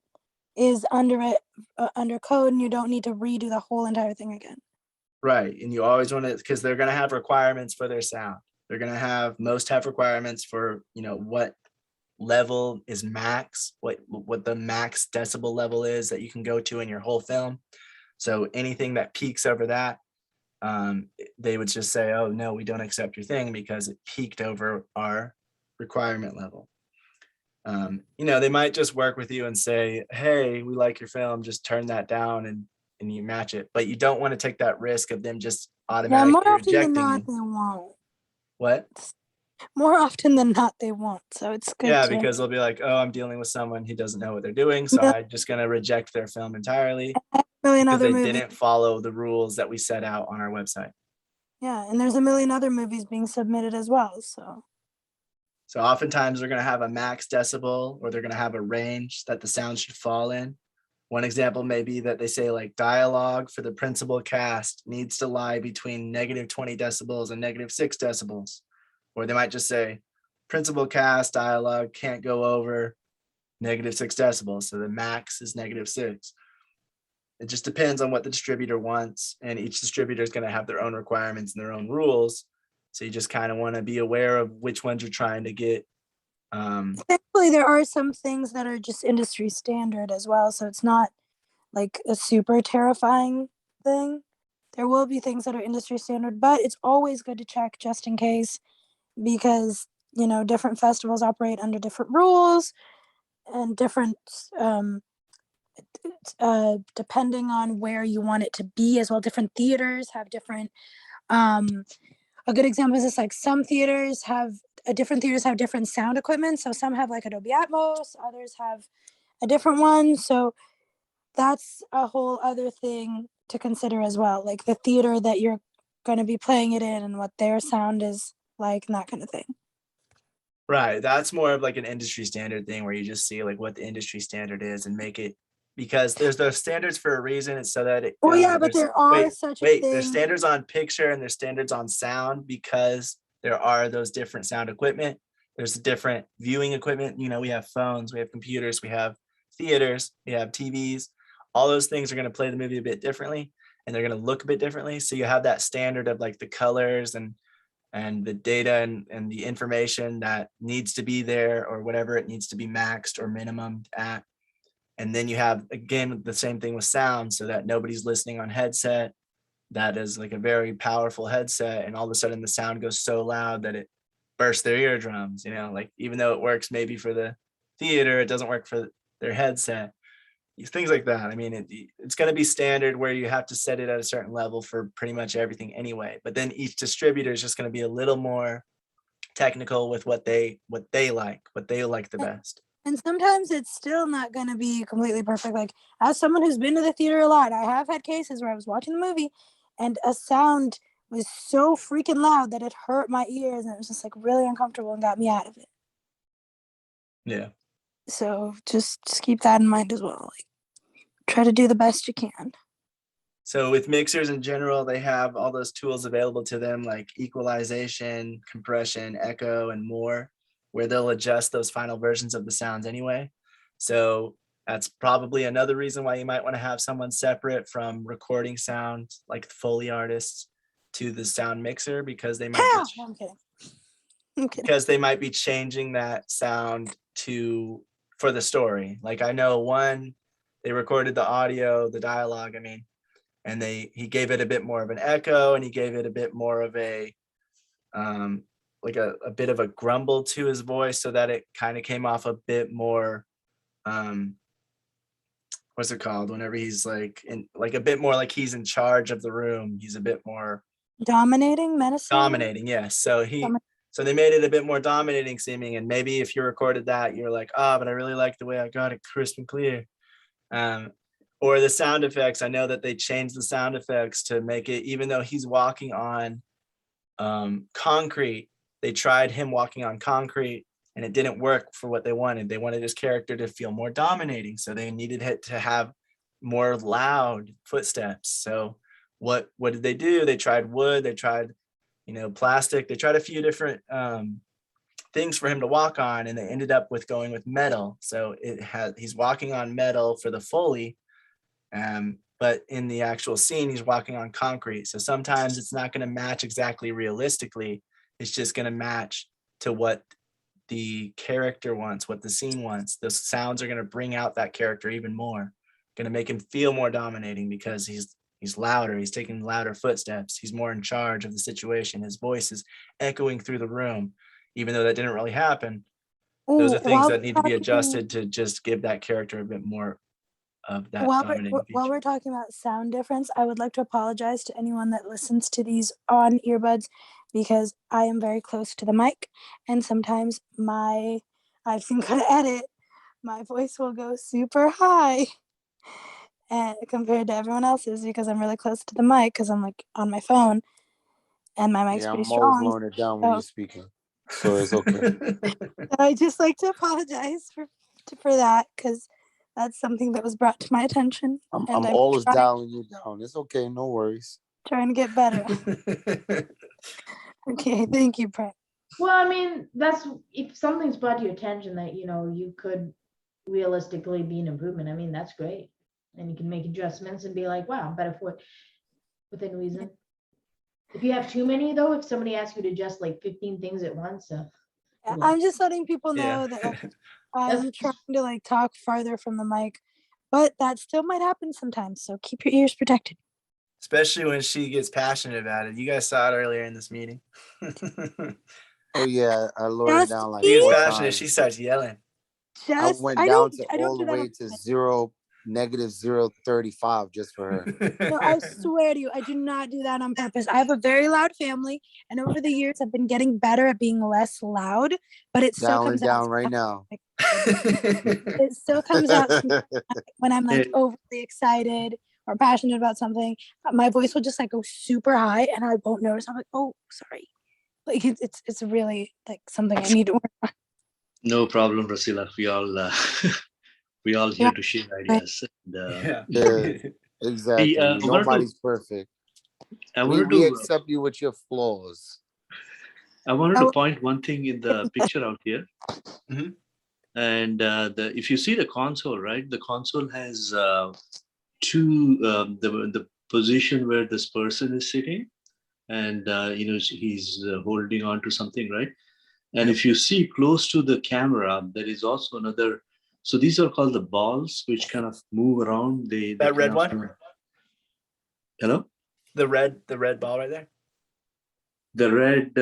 is under code and you don't need to redo the whole entire thing again. Right. And you always want to, because they're going to have requirements for their sound. They're going to have requirements for, what level is max, what the max decibel level is that you can go to in your whole film. So anything that peaks over that, they would just say, oh no, we don't accept your thing because it peaked over our requirement level. They might just work with you and say, hey, we like your film, just turn that down and you match it. But you don't want to take that risk of them just automatically more often rejecting than not, you. they won't. What? More often than not, they won't. So it's good. Yeah, because they'll be like, oh, I'm dealing with someone who doesn't know what they're doing, so I'm just going to reject their film entirely because they didn't follow the rules that we set out on our website. Yeah, and there's a million other movies being submitted as well. So oftentimes they're going to have a max decibel, or they're going to have a range that the sound should fall in. One example may be that they say like dialogue for the principal cast needs to lie between -20 decibels and -6 decibels. Or they might just say principal cast dialogue can't go over -6 decibels. So the max is -6. It just depends on what the distributor wants, and each distributor is going to have their own requirements and their own rules. So you just kind of want to be aware of which ones you're trying to get. Thankfully, there are some things that are just industry standard as well. So it's not like a super terrifying thing. There will be things that are industry standard, but it's always good to check just in case, because, you know, different festivals operate under different rules and different, depending on where you want it to be as well. Different theaters have different, a good example is this, like some theaters have different sound equipment. So some have like Adobe Atmos, others have a different one. So that's a whole other thing to consider as well. Like the theater that you're going to be playing it in and what their sound is like, and that kind of thing. Right. That's more of like an industry standard thing where you just see like what the industry standard is and make it, because there's those standards for a reason. It's so that it, Well, yeah, but there are such a thing. there's standards on picture and there's standards on sound, because there are those different sound equipment. There's different viewing equipment. You know, we have phones, we have computers, we have theaters, we have TVs. All those things are going to play the movie a bit differently, and they're going to look a bit differently. So you have that standard of like the colors and the data and the information that needs to be there, or whatever it needs to be maxed or minimum at. And then you have, again, the same thing with sound, so that nobody's listening on headset. That is like a very powerful headset, and all of a sudden the sound goes so loud that it bursts their eardrums, you know, like even though it works maybe for the theater, it doesn't work for their headset. Things like that. I mean, it's going to be standard where you have to set it at a certain level for pretty much everything anyway. But then each distributor is just going to be a little more technical with what they like the best. And sometimes it's still not going to be completely perfect. Like, as someone who's been to the theater a lot, I have had cases where I was watching the movie and a sound was so freaking loud that it hurt my ears, and it was just like really uncomfortable and got me out of it. Yeah. So just keep that in mind as well. Like, try to do the best you can. So with mixers in general, they have all those tools available to them, like equalization, compression, echo, and more, where they'll adjust those final versions of the sounds anyway. So that's probably another reason why you might want to have someone separate from recording sound, like the Foley artists, to the sound mixer, because they might No, I'm kidding. I'm kidding. because they might be changing that sound for the story. Like I know one, they recorded the audio, the dialogue, I mean, and he gave it a bit more of an echo, and he gave it a bit more of a like a bit of a grumble to his voice, so that it kind of came off a bit more what's it called, whenever he's like in like a bit more like he's in charge of the room. He's a bit more Dominating, menacing. dominating, yes. So they made it a bit more dominating seeming, and maybe if you recorded that, you're like, oh, but I really like the way I got it crisp and clear. Or the sound effects. I know that they changed the sound effects to make it, even though he's walking on concrete, they tried him walking on concrete and it didn't work for what they wanted. They wanted his character to feel more dominating, so they needed it to have more loud footsteps. So what did they do? They tried wood, they tried, plastic, they tried a few different things for him to walk on, and they ended up with going with metal. So he's walking on metal for the Foley, but in the actual scene, he's walking on concrete. So sometimes it's not going to match exactly realistically. It's just going to match to what the character wants, what the scene wants. The sounds are going to bring out that character even more, going to make him feel more dominating, because he's louder, he's taking louder footsteps, he's more in charge of the situation, his voice is echoing through the room, even though that didn't really happen. Those are things that need to be adjusted to just give that character a bit more of that dominating feature. While we're talking about sound difference, I would like to apologize to anyone that listens to these on earbuds, because I am very close to the mic, and sometimes I've been gonna edit, my voice will go super high and compared to everyone else's, because I'm really close to the mic, because I'm like on my phone and my mic's pretty strong. I'm always lowering it down when you're speaking, so it's okay. So I just like to apologize for that, because that's something that was brought to my attention. I'm always dialing you down. It's okay, no worries. Trying to get better. Okay, thank you, Brett. Well, I mean, that's if something's brought to your attention that you could realistically be an improvement. I mean, that's great, and you can make adjustments and be like, wow, I'm better for it within reason. If you have too many, though, if somebody asks you to adjust like 15 things at once, I'm just letting people know Yeah. that I'm trying to like talk farther from the mic, but that still might happen sometimes. So keep your ears protected. Especially when she gets passionate about it. You guys saw it earlier in this meeting. Oh yeah, I lowered it Just down like She gets 4 passionate. She times. starts yelling. I went I down don't to I don't all do the that way on to purpose. -0.35 just for her. No, I swear to you, I do not do that on purpose. I have a very loud family, and over the years, I've been getting better at being less loud, but it still Dialing comes down out. right now. It still comes out when I'm like Hey. overly excited or passionate about something. My voice will just like go super high, and I won't notice. I'm like, oh, sorry. Like it's really like something I need to work on. No problem, Rasila. We all here Yeah. to share ideas. And, Yeah. Yeah, exactly. I wanted to- Nobody's perfect. I We, wanted we to accept you with your flaws. point one thing in the picture out here. Mhm. And if you see the console, right? The console has two the position where this person is sitting, and he's holding on to something, right? And Yep. if you see close to the camera, there is also another. So these are called the balls, which kind of move around. They That red kind of, one? Hello. The red ball right there. The red,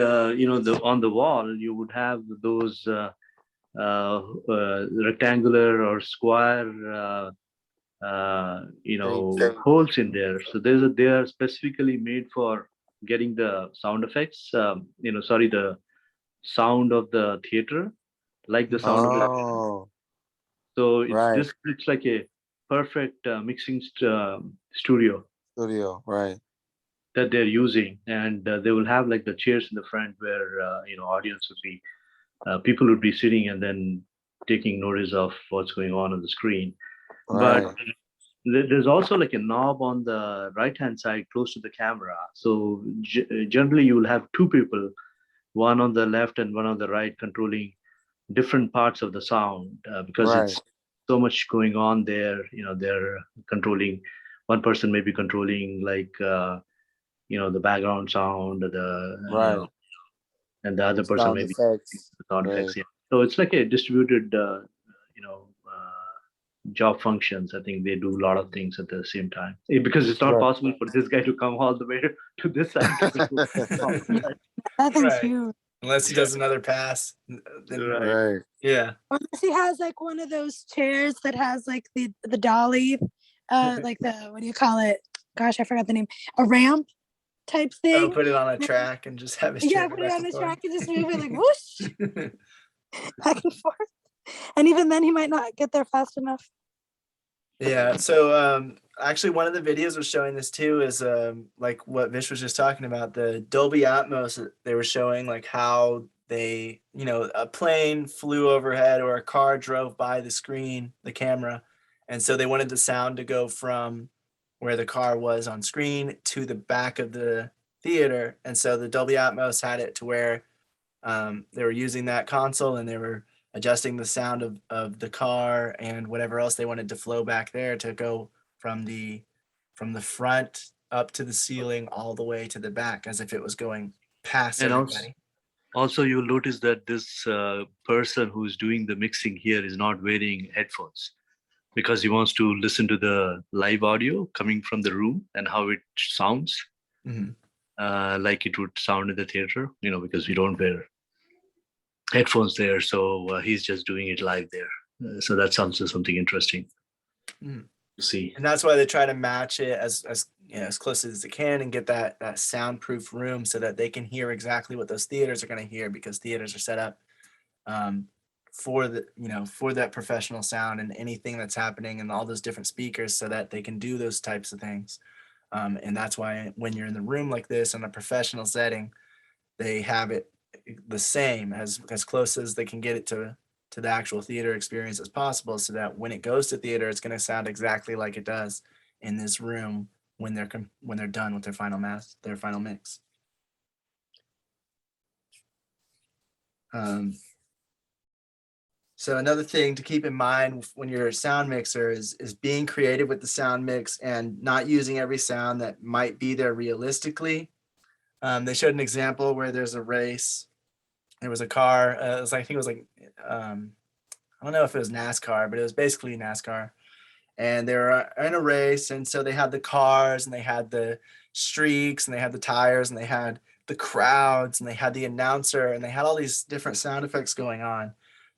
on the wall, you would have those rectangular or square, Things. holes in there. So they are specifically made for getting the sound effects. The sound of the theater, like the sound of the. Oh, So right. it's like a perfect mixing studio Studio, right. that they're using, and they will have like the chairs in the front where audience would be, people would be sitting and then taking notice of what's going on the screen. Right. But there's also like a knob on the right hand side close to the camera. So generally you will have two people, one on the left and one on the right, controlling different parts of the sound, because Right. it's so much going on there. They're controlling, one person may be controlling like the background sound, Right. and the other person Sound may be effects. the sound Right. effects. Yeah. So it's like a distributed job functions. I think they do a lot of things at the same time. Because it's not Right. possible for this guy to come all the way to this side to control the sound, right? That thing's Right. huge. Unless he does another pass. Then, Right. Right. yeah. Unless he has like one of those chairs that has like the dolly, like the what do you call it? Gosh, I forgot the name. A ramp type Oh, thing. put it on a track and just have his Yeah, chair put go it back on and the forth. track and just move it like whoosh back and forth. And even then, he might not get there fast enough. Yeah. So actually one of the videos was showing this too, is like what Vish was just talking about, the Dolby Atmos. They were showing like how they, a plane flew overhead or a car drove by the screen, the camera. And so they wanted the sound to go from where the car was on screen to the back of the theater. And so the Dolby Atmos had it to where they were using that console and they were adjusting the sound of the car and whatever else they wanted to flow back there to go from the front up to the ceiling all the way to the back, as if it was going past And everybody. also you'll notice that this person who's doing the mixing here is not wearing headphones, because he wants to listen to the live audio coming from the room and how it sounds, Mhm. like it would sound in the theater, because we don't wear headphones there. So he's just doing it live there. So that's also something interesting Mhm. to see. And that's why they try to match it as close as they can and get that soundproof room so that they can hear exactly what those theaters are going to hear, because theaters are set up for that professional sound and anything that's happening and all those different speakers, so that they can do those types of things. And that's why when you're in the room like this in a professional setting, they have it the same, as close as they can get it to the actual theater experience as possible, so that when it goes to theater, it's going to sound exactly like it does in this room when they're done with their final mix. So another thing to keep in mind when you're a sound mixer is being creative with the sound mix and not using every sound that might be there realistically. They showed an example where there's a race. There was a car. I think it was like, I don't know if it was NASCAR, but it was basically NASCAR. And they were in a race. And so they had the cars and they had the streaks and they had the tires and they had the crowds and they had the announcer and they had all these different sound effects going on.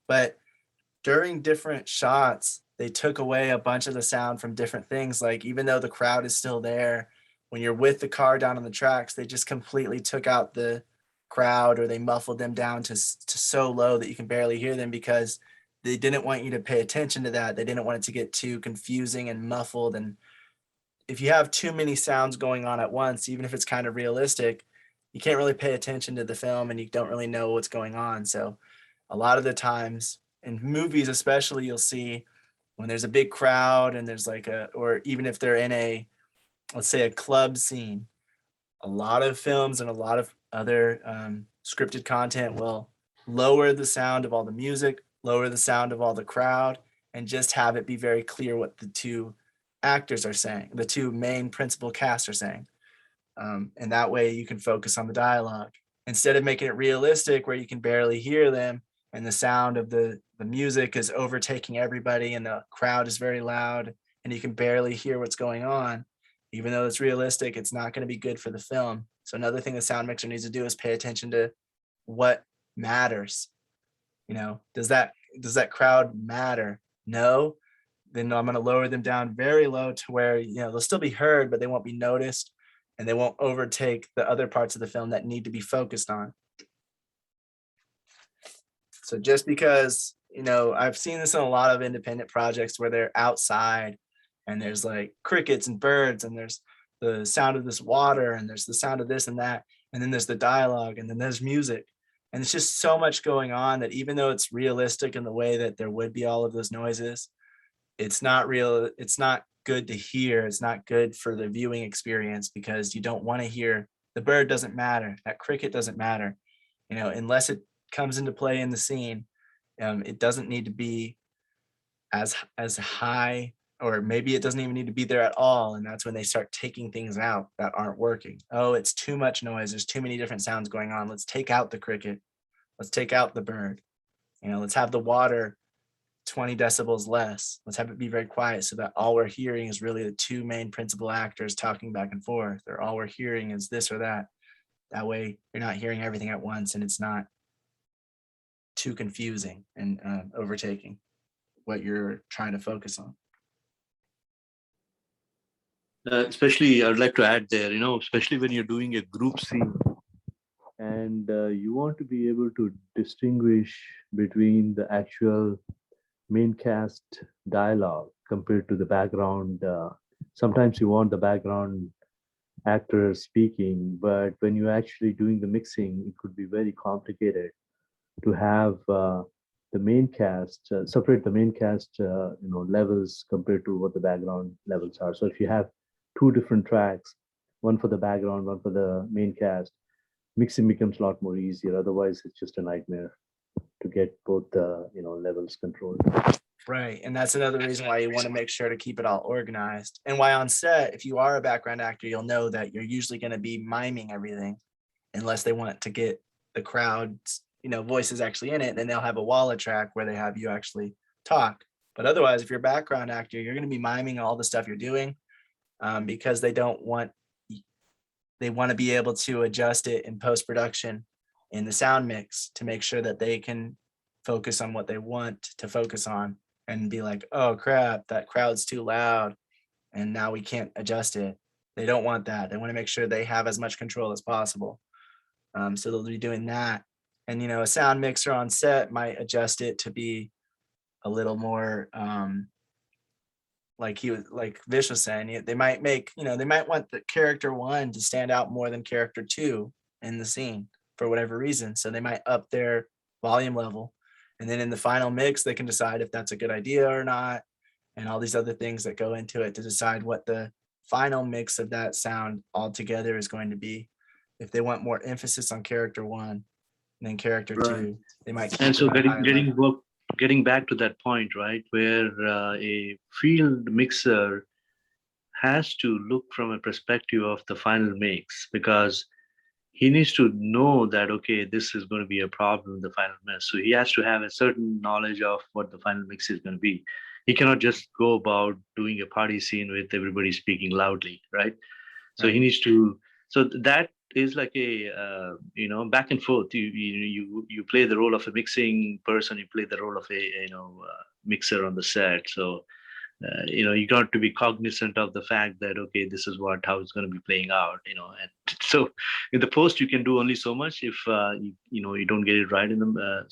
But during different shots, they took away a bunch of the sound from different things. Like even though the crowd is still there, when you're with the car down on the tracks, they just completely took out the crowd or they muffled them down to so low that you can barely hear them because they didn't want you to pay attention to that. They didn't want it to get too confusing and muffled. And if you have too many sounds going on at once, even if it's kind of realistic, you can't really pay attention to the film and you don't really know what's going on. So a lot of the times in movies, especially, you'll see when there's a big crowd and there's like or even if they're in a, let's say a club scene, a lot of films and a lot of other scripted content will lower the sound of all the music, lower the sound of all the crowd, and just have it be very clear what the two actors are saying, the two main principal cast are saying. And that way you can focus on the dialogue instead of making it realistic where you can barely hear them and the sound of the music is overtaking everybody and the crowd is very loud and you can barely hear what's going on. Even though it's realistic, it's not going to be good for the film. So another thing the sound mixer needs to do is pay attention to what matters. You know, does that crowd matter? No, then I'm going to lower them down very low to where, you know, they'll still be heard, but they won't be noticed and they won't overtake the other parts of the film that need to be focused on. So just because, you know, I've seen this in a lot of independent projects where they're outside and there's like crickets and birds and there's the sound of this water and there's the sound of this and that. And then there's the dialogue and then there's music. And it's just so much going on that even though it's realistic in the way that there would be all of those noises, it's not real. It's not good to hear. It's not good for the viewing experience because you don't want to hear the bird doesn't matter. That cricket doesn't matter, you know, unless it comes into play in the scene. It doesn't need to be as high, or maybe it doesn't even need to be there at all. And that's when they start taking things out that aren't working. Oh, it's too much noise. There's too many different sounds going on. Let's take out the cricket. Let's take out the bird. You know, let's have the water 20 decibels less. Let's have it be very quiet so that all we're hearing is really the two main principal actors talking back and forth, or all we're hearing is this or that. That way you're not hearing everything at once and it's not too confusing and overtaking what you're trying to focus on. Especially, I would like to add there, you know, especially when you're doing a group scene and you want to be able to distinguish between the actual main cast dialogue compared to the background. Sometimes you want the background actor speaking, but when you're actually doing the mixing, it could be very complicated to have the main cast, separate the main cast, you know, levels compared to what the background levels are. So if you have two different tracks, one for the background, one for the main cast, mixing becomes a lot more easier. Otherwise, it's just a nightmare to get both the, you know, levels controlled. Right. And that's another reason why you want to make sure to keep it all organized. And why on set, if you are a background actor, you'll know that you're usually going to be miming everything unless they want to get the crowd's, you know, voices actually in it. And then they'll have a wall track where they have you actually talk. But otherwise, if you're a background actor, you're going to be miming all the stuff you're doing because they want to be able to adjust it in post-production in the sound mix to make sure that they can focus on what they want to focus on and be like, oh crap, that crowd's too loud and now we can't adjust it. They don't want that. They want to make sure they have as much control as possible. So they'll be doing that. And, you know, a sound mixer on set might adjust it to be a little more like Vish was saying, they might make, you know, they might want the character 1 to stand out more than character 2 in the scene for whatever reason. So they might up their volume level. And then in the final mix, they can decide if that's a good idea or not. And all these other things that go into it to decide what the final mix of that sound altogether is going to be. If they want more emphasis on character 1, And then character Right. 2, they might keep And so it at a higher level. getting back to that point, right, where a field mixer has to look from a perspective of the final mix, because he needs to know that, okay, this is going to be a problem in the final mix. So he has to have a certain knowledge of what the final mix is going to be. He cannot just go about doing a party scene with everybody speaking loudly, right? So he Right. needs to. So that is like a back and forth. You play the role of a mixing person. You play the role of a mixer on the set. So you got to be cognizant of the fact that, okay, this is how it's going to be playing out, and so in the post you can do only so much if you don't get it right in the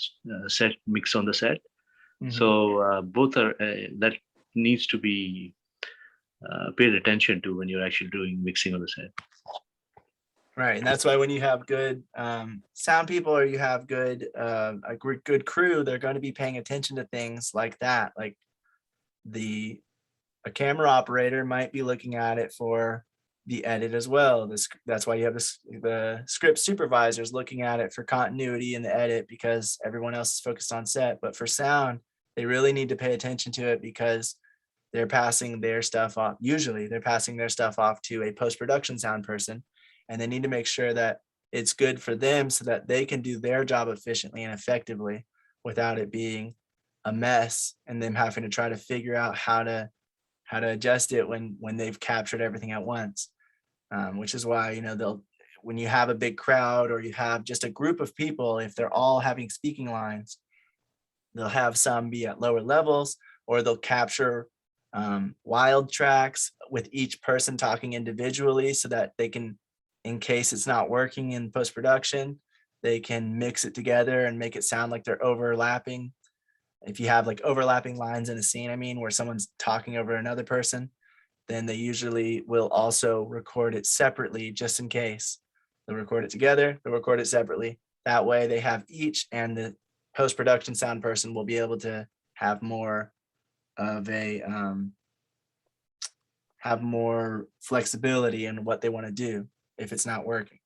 set mix on the set. Mhm. So both are that needs to be paid attention to when you're actually doing mixing on the set. Right, and that's why when you have good sound people, or you have good good crew, they're going to be paying attention to things like that. Like a camera operator might be looking at it for the edit as well. That's why you have the script supervisors looking at it for continuity in the edit, because everyone else is focused on set. But for sound, they really need to pay attention to it, because they're passing their stuff off. Usually they're passing their stuff off to a post-production sound person, and they need to make sure that it's good for them so that they can do their job efficiently and effectively without it being a mess and them having to try to figure out how to adjust it when they've captured everything at once. Which is why, when you have a big crowd, or you have just a group of people, if they're all having speaking lines, they'll have some be at lower levels, or they'll capture wild tracks with each person talking individually, so that they can, in case it's not working in post-production, they can mix it together and make it sound like they're overlapping. If you have like overlapping lines in a scene, where someone's talking over another person, then they usually will also record it separately, just in case. They'll record it together, they'll record it separately. That way they have each, and the post-production sound person will be able to have more of a have more flexibility in what they want to do if it's not working.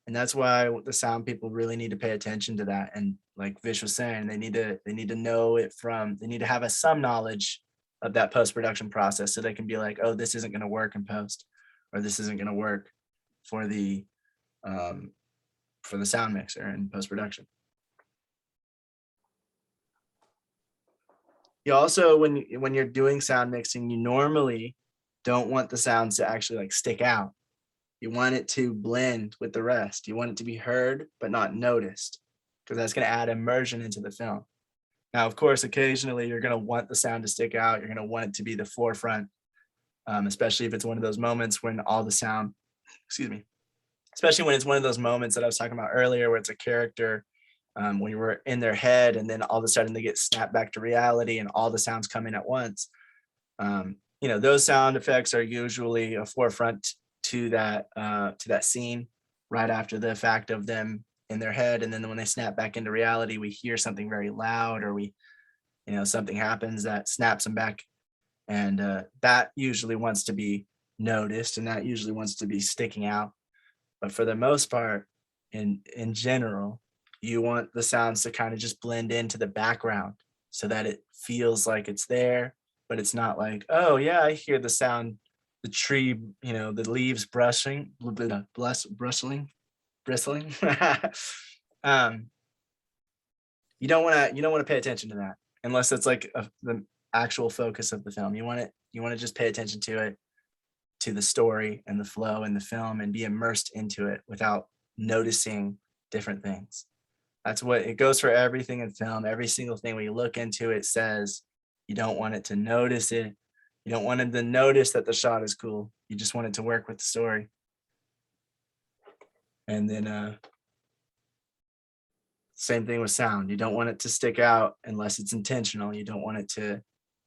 And that's why the sound people really need to pay attention to that. And like Vish was saying, they need to know it they need to have some knowledge of that post-production process, so they can be like, oh, this isn't going to work in post, or this isn't going to work for the sound mixer in post-production. You also, when you're doing sound mixing, you normally don't want the sounds to actually like stick out. You want it to blend with the rest. You want it to be heard but not noticed, because that's going to add immersion into the film. Now, of course, occasionally you're going to want the sound to stick out. You're going to want it to be the forefront, especially if it's one of those moments when all the sound, especially when it's one of those moments that I was talking about earlier, where it's a character, when you were in their head, and then all of a sudden they get snapped back to reality and all the sounds come in at once. Those sound effects are usually a forefront to that scene right after the fact of them in their head. And then when they snap back into reality, we hear something very loud, or something happens that snaps them back. And that usually wants to be noticed, and that usually wants to be sticking out. But for the most part, in general, you want the sounds to kind of just blend into the background, so that it feels like it's there, but it's not like, oh yeah, I hear the sound, the tree, the leaves bristling. You don't want to pay attention to that, unless it's like the actual focus of the film. You want to just pay attention to it, to the story and the flow in the film, and be immersed into it without noticing different things. That's what it goes for everything in film. Every single thing when you look into it says you don't want it to notice it. You don't want it to notice that the shot is cool. You just want it to work with the story. And then same thing with sound. You don't want it to stick out unless it's intentional. You don't want it to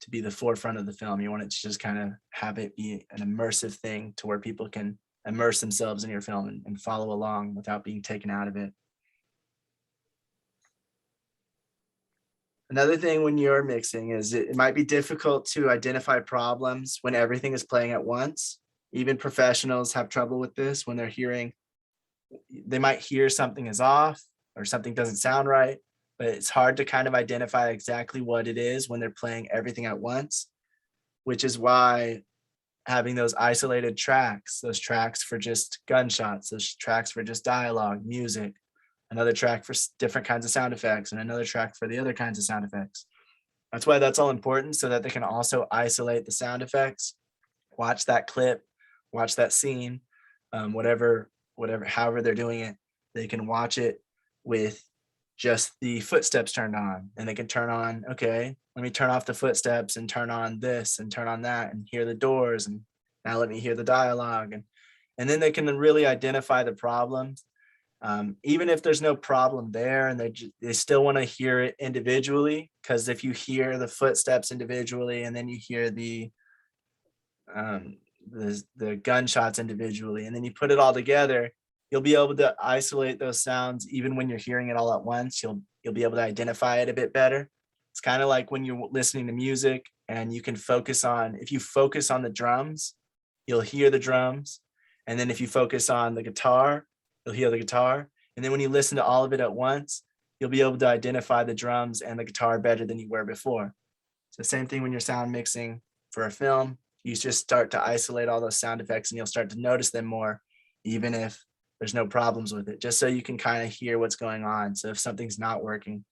be the forefront of the film. You want it to just kind of have it be an immersive thing, to where people can immerse themselves in your film and follow along without being taken out of it. Another thing when you're mixing is it might be difficult to identify problems when everything is playing at once. Even professionals have trouble with this when they're they might hear something is off, or something doesn't sound right, but it's hard to kind of identify exactly what it is when they're playing everything at once, which is why having those isolated tracks, those tracks for just gunshots, those tracks for just dialogue, music, another track for different kinds of sound effects, and another track for the other kinds of sound effects. That's why that's all important, so that they can also isolate the sound effects, watch that clip, watch that scene, whatever, however they're doing it, they can watch it with just the footsteps turned on, and they can turn on, okay, let me turn off the footsteps and turn on this and turn on that and hear the doors, and now let me hear the dialogue, and then they can really identify the problems. Even if there's no problem there and they still want to hear it individually, because if you hear the footsteps individually and then you hear the gunshots individually and then you put it all together, you'll be able to isolate those sounds. Even when you're hearing it all at once, you'll be able to identify it a bit better. It's kind of like when you're listening to music and you can focus on, if you focus on the drums, you'll hear the drums, and then if you focus on the guitar, you'll hear the guitar. And then when you listen to all of it at once, you'll be able to identify the drums and the guitar better than you were before. So same thing when you're sound mixing for a film, you just start to isolate all those sound effects and you'll start to notice them more, even if there's no problems with it, just so you can kind of hear what's going on. So if something's not working,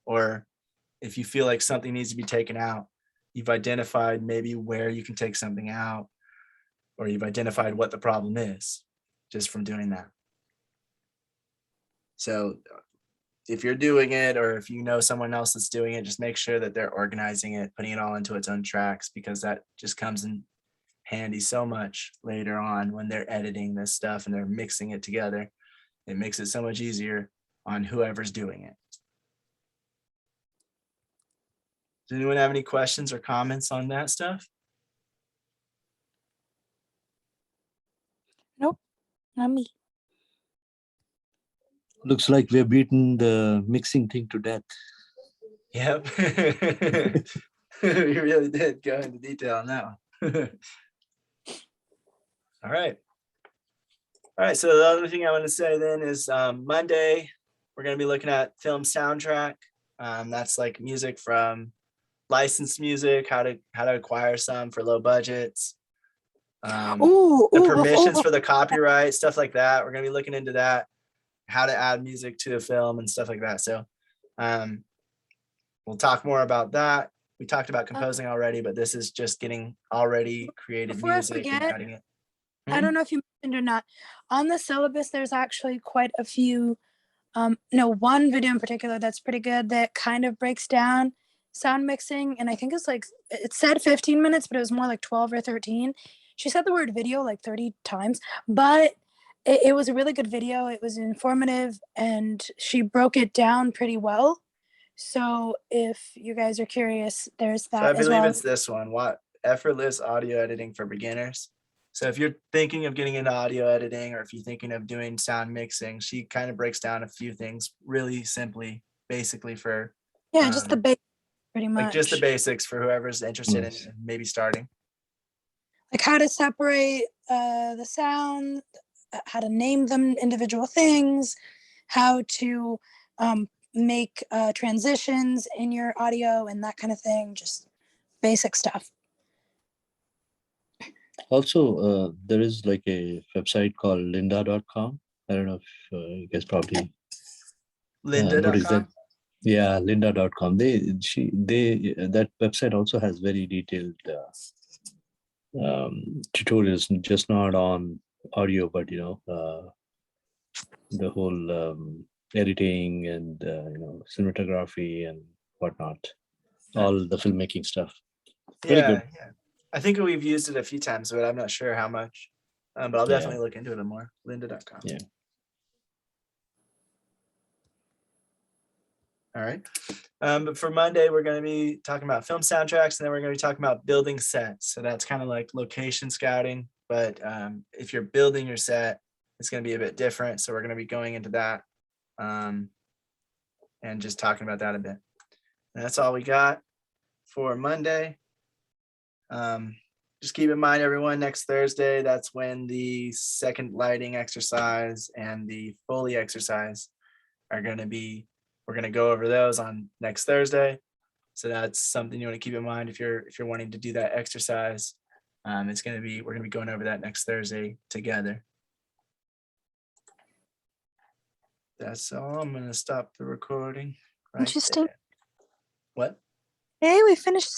or if you feel like something needs to be taken out, you've identified maybe where you can take something out, or you've identified what the problem is just from doing that. So if you're doing it, or if you know someone else that's doing it, just make sure that they're organizing it, putting it all into its own tracks, because that just comes in handy so much later on when they're editing this stuff and they're mixing it together. It makes it so much easier on whoever's doing it. Does anyone have any questions or comments on that stuff? Nope, not me. Looks like we've beaten the mixing thing to death. Yep. We really did go into detail on that one. All right. All right, so the other thing I want to say then is Monday, we're going to be looking at film soundtrack. That's like music from licensed music, how to acquire some for low budgets. The permissions for the copyright, stuff like that. We're going to be looking into that, how to add music to a film and stuff like that. So we'll talk more about that. We talked about composing already, but this is just getting already created Before I music and forget, adding it. I don't know if you mentioned or not, on the syllabus, there's actually quite a few, one video in particular that's pretty good that kind of breaks down sound mixing. And I think it's like, it said 15 minutes, but it was more like 12 or 13. She said the word video like 30 times, but it was a really good video. It was informative and she broke it down pretty well. So if you guys are curious, there's that So I as believe well. it's this one, effortless audio editing for beginners. So if you're thinking of getting into audio editing, or if you're thinking of doing sound mixing, she kind of breaks down a few things really simply, basically for just the basics, pretty much. like just the basics for whoever's interested Nice. in maybe starting. Like how to separate the sound, how to name them individual things, how to make transitions in your audio and that kind of thing, just basic stuff. Also, there is like a website called lynda.com. I don't know if you guys probably noticed that. Lynda.com. Yeah, lynda.com. That website also has very detailed tutorials, just not on audio, but the whole editing and cinematography and whatnot, all the filmmaking stuff. Very good. Yeah. I think we've used it a few times, but I'm not sure how much. But I'll definitely look into it more. Lynda.com. Yeah. All right. But for Monday, we're going to be talking about film soundtracks, and then we're going to be talking about building sets. So that's kind of like location scouting. But if you're building your set, it's going to be a bit different. So we're going to be going into that and just talking about that a bit. And that's all we got for Monday. Just keep in mind, everyone, next Thursday, that's when the second lighting exercise and the Foley exercise are going to be, we're going to go over those on next Thursday. So that's something you want to keep in mind if you're wanting to do that exercise. We're going to be going over that next Thursday together. That's all. I'm going to stop the recording right Interesting. there. What? Hey, we finished